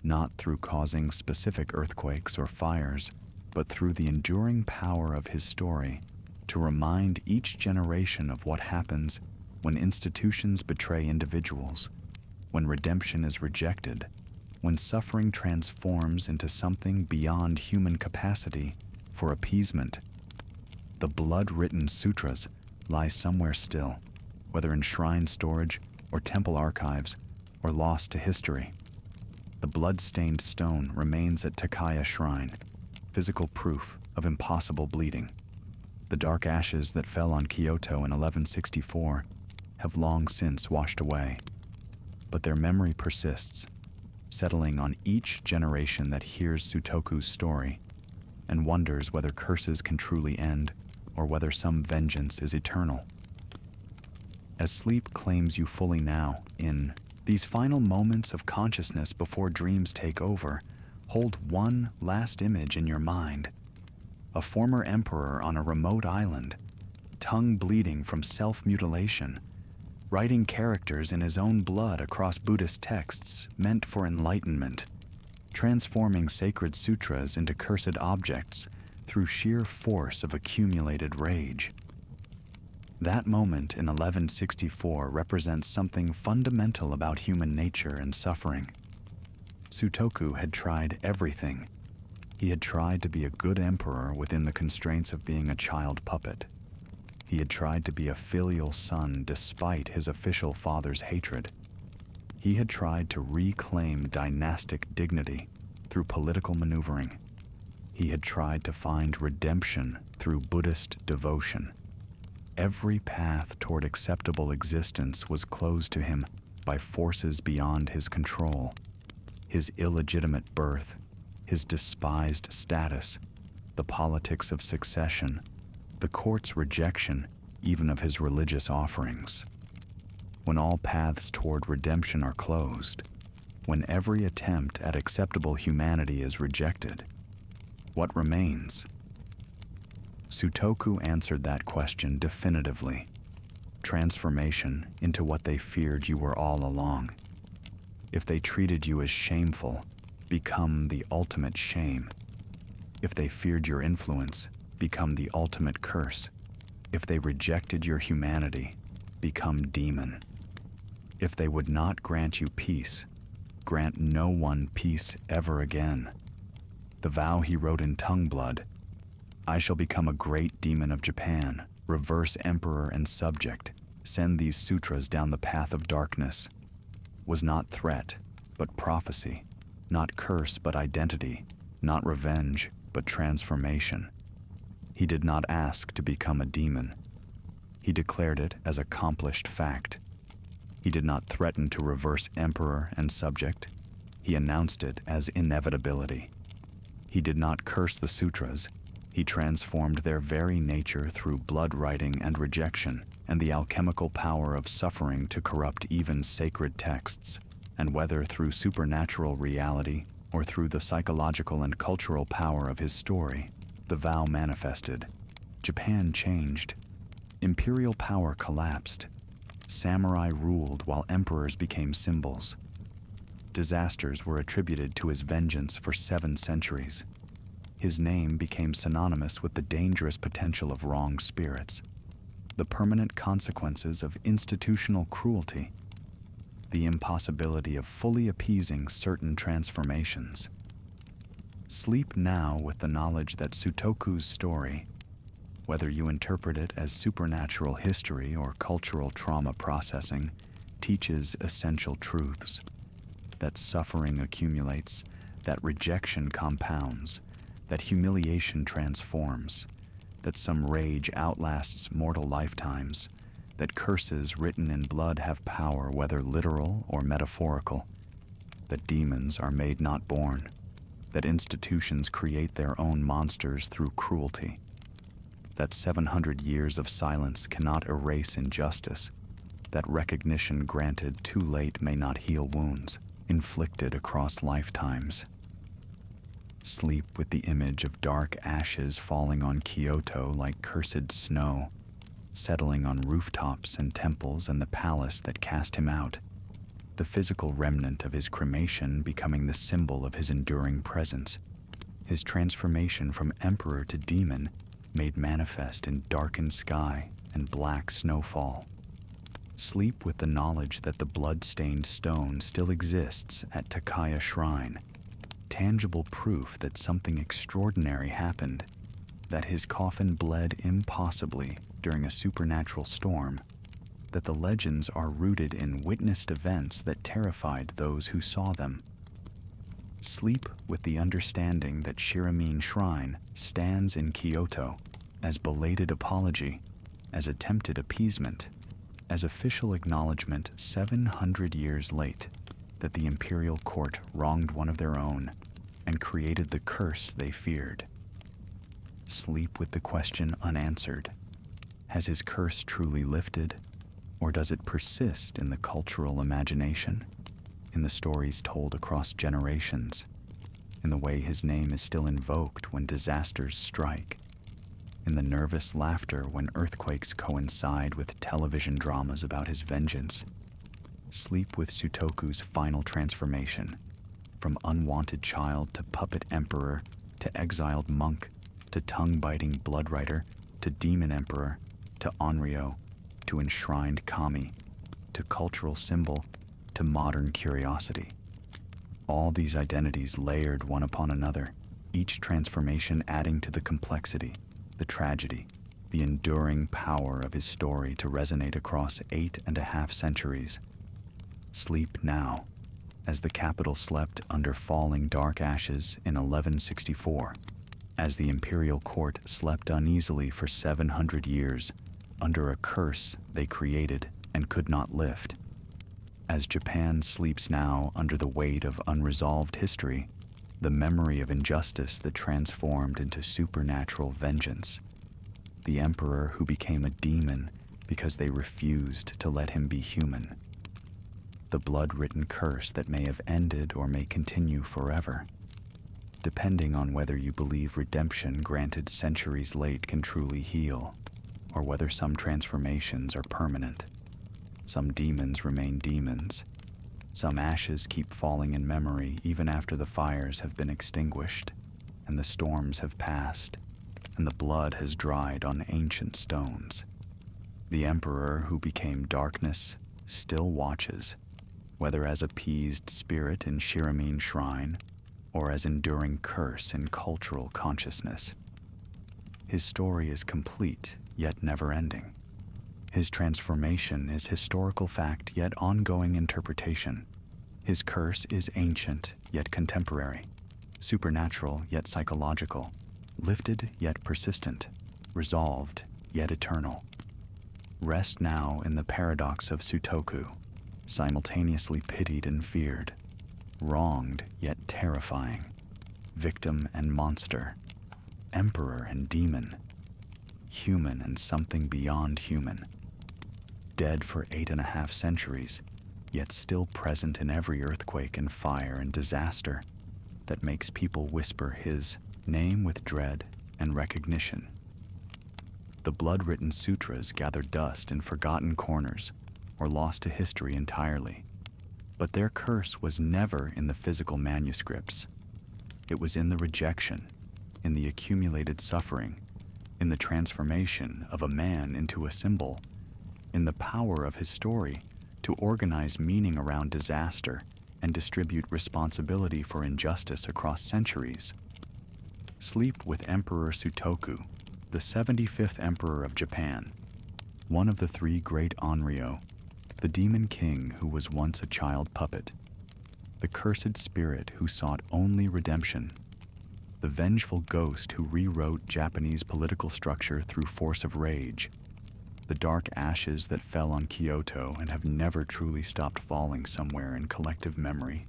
not through causing specific earthquakes or fires, but through the enduring power of his story to remind each generation of what happens when institutions betray individuals, when redemption is rejected, when suffering transforms into something beyond human capacity for appeasement. The blood-written sutras lie somewhere still, whether in shrine storage or temple archives or lost to history. The blood-stained stone remains at Takaya Shrine, physical proof of impossible bleeding. The dark ashes that fell on Kyoto in 1164 have long since washed away, but their memory persists, settling on each generation that hears Sutoku's story and wonders whether curses can truly end or whether some vengeance is eternal. As sleep claims you fully now, in these final moments of consciousness before dreams take over, hold one last image in your mind. A former emperor on a remote island, tongue bleeding from self-mutilation, writing characters in his own blood across Buddhist texts meant for enlightenment, transforming sacred sutras into cursed objects through sheer force of accumulated rage. That moment in 1164 represents something fundamental about human nature and suffering. Sutoku had tried everything. He had tried to be a good emperor within the constraints of being a child puppet. He had tried to be a filial son despite his official father's hatred. He had tried to reclaim dynastic dignity through political maneuvering. He had tried to find redemption through Buddhist devotion. Every path toward acceptable existence was closed to him by forces beyond his control. His illegitimate birth, his despised status, the politics of succession, the court's rejection even of his religious offerings. When all paths toward redemption are closed, when every attempt at acceptable humanity is rejected, what remains? Sutoku answered that question definitively. Transformation into what they feared you were all along. If they treated you as shameful, become the ultimate shame. If they feared your influence, become the ultimate curse. If they rejected your humanity, become demon. If they would not grant you peace, grant no one peace ever again. The vow he wrote in tongue blood, I shall become a great demon of Japan, reverse emperor and subject, send these sutras down the path of darkness, was not threat, but prophecy, not curse, but identity, not revenge, but transformation. He did not ask to become a demon. He declared it as accomplished fact. He did not threaten to reverse emperor and subject. He announced it as inevitability. He did not curse the sutras. He transformed their very nature through blood writing and rejection, and the alchemical power of suffering to corrupt even sacred texts, and whether through supernatural reality or through the psychological and cultural power of his story, the vow manifested. Japan changed. Imperial power collapsed. Samurai ruled while emperors became symbols. Disasters were attributed to his vengeance for 7 centuries. His name became synonymous with the dangerous potential of wrong spirits, the permanent consequences of institutional cruelty, the impossibility of fully appeasing certain transformations. Sleep now with the knowledge that Sutoku's story, whether you interpret it as supernatural history or cultural trauma processing, teaches essential truths: that suffering accumulates, that rejection compounds, that humiliation transforms, that some rage outlasts mortal lifetimes, that curses written in blood have power, whether literal or metaphorical, that demons are made not born, that institutions create their own monsters through cruelty, that 700 years of silence cannot erase injustice, that recognition granted too late may not heal wounds inflicted across lifetimes. Sleep with the image of dark ashes falling on Kyoto like cursed snow, settling on rooftops and temples and the palace that cast him out, the physical remnant of his cremation becoming the symbol of his enduring presence, his transformation from emperor to demon made manifest in darkened sky and black snowfall. Sleep with the knowledge that the blood-stained stone still exists at Takaya Shrine, tangible proof that something extraordinary happened, that his coffin bled impossibly during a supernatural storm, that the legends are rooted in witnessed events that terrified those who saw them. Sleep with the understanding that Shiramine Shrine stands in Kyoto as belated apology, as attempted appeasement, as official acknowledgement 700 years late that the imperial court wronged one of their own and created the curse they feared. Sleep with the question unanswered: has his curse truly lifted, or does it persist in the cultural imagination, in the stories told across generations, in the way his name is still invoked when disasters strike, in the nervous laughter when earthquakes coincide with television dramas about his vengeance? Sleep with Sutoku's final transformation, from unwanted child to puppet emperor, to exiled monk, to tongue-biting bloodwriter, to demon emperor, to Onryō, to enshrined kami, to cultural symbol, to modern curiosity. All these identities layered one upon another, each transformation adding to the complexity, the tragedy, the enduring power of his story to resonate across 8.5 centuries. Sleep now, as the capital slept under falling dark ashes in 1164, as the imperial court slept uneasily for 700 years under a curse they created and could not lift, as Japan sleeps now under the weight of unresolved history, the memory of injustice that transformed into supernatural vengeance, the emperor who became a demon because they refused to let him be human, the blood-written curse that may have ended or may continue forever, depending on whether you believe redemption granted centuries late can truly heal, or whether some transformations are permanent. Some demons remain demons. Some ashes keep falling in memory even after the fires have been extinguished, and the storms have passed, and the blood has dried on ancient stones. The emperor who became darkness still watches, whether as appeased spirit in Shiramine Shrine, or as enduring curse in cultural consciousness. His story is complete, yet never-ending. His transformation is historical fact, yet ongoing interpretation. His curse is ancient, yet contemporary, supernatural, yet psychological, lifted, yet persistent, resolved, yet eternal. Rest now in the paradox of Sutoku, simultaneously pitied and feared, wronged, yet terrifying, victim and monster, emperor and demon, human and something beyond human, dead for 8.5 centuries, yet still present in every earthquake and fire and disaster, that makes people whisper his name with dread and recognition. The blood-written sutras gather dust in forgotten corners or lost to history entirely. But their curse was never in the physical manuscripts. It was in the rejection, in the accumulated suffering, in the transformation of a man into a symbol, in the power of his story to organize meaning around disaster and distribute responsibility for injustice across centuries. Sleep with Emperor Sutoku, the 75th Emperor of Japan, one of the three great Onryō, the demon king who was once a child puppet, the cursed spirit who sought only redemption, the vengeful ghost who rewrote Japanese political structure through force of rage, the dark ashes that fell on Kyoto and have never truly stopped falling somewhere in collective memory,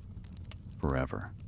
forever.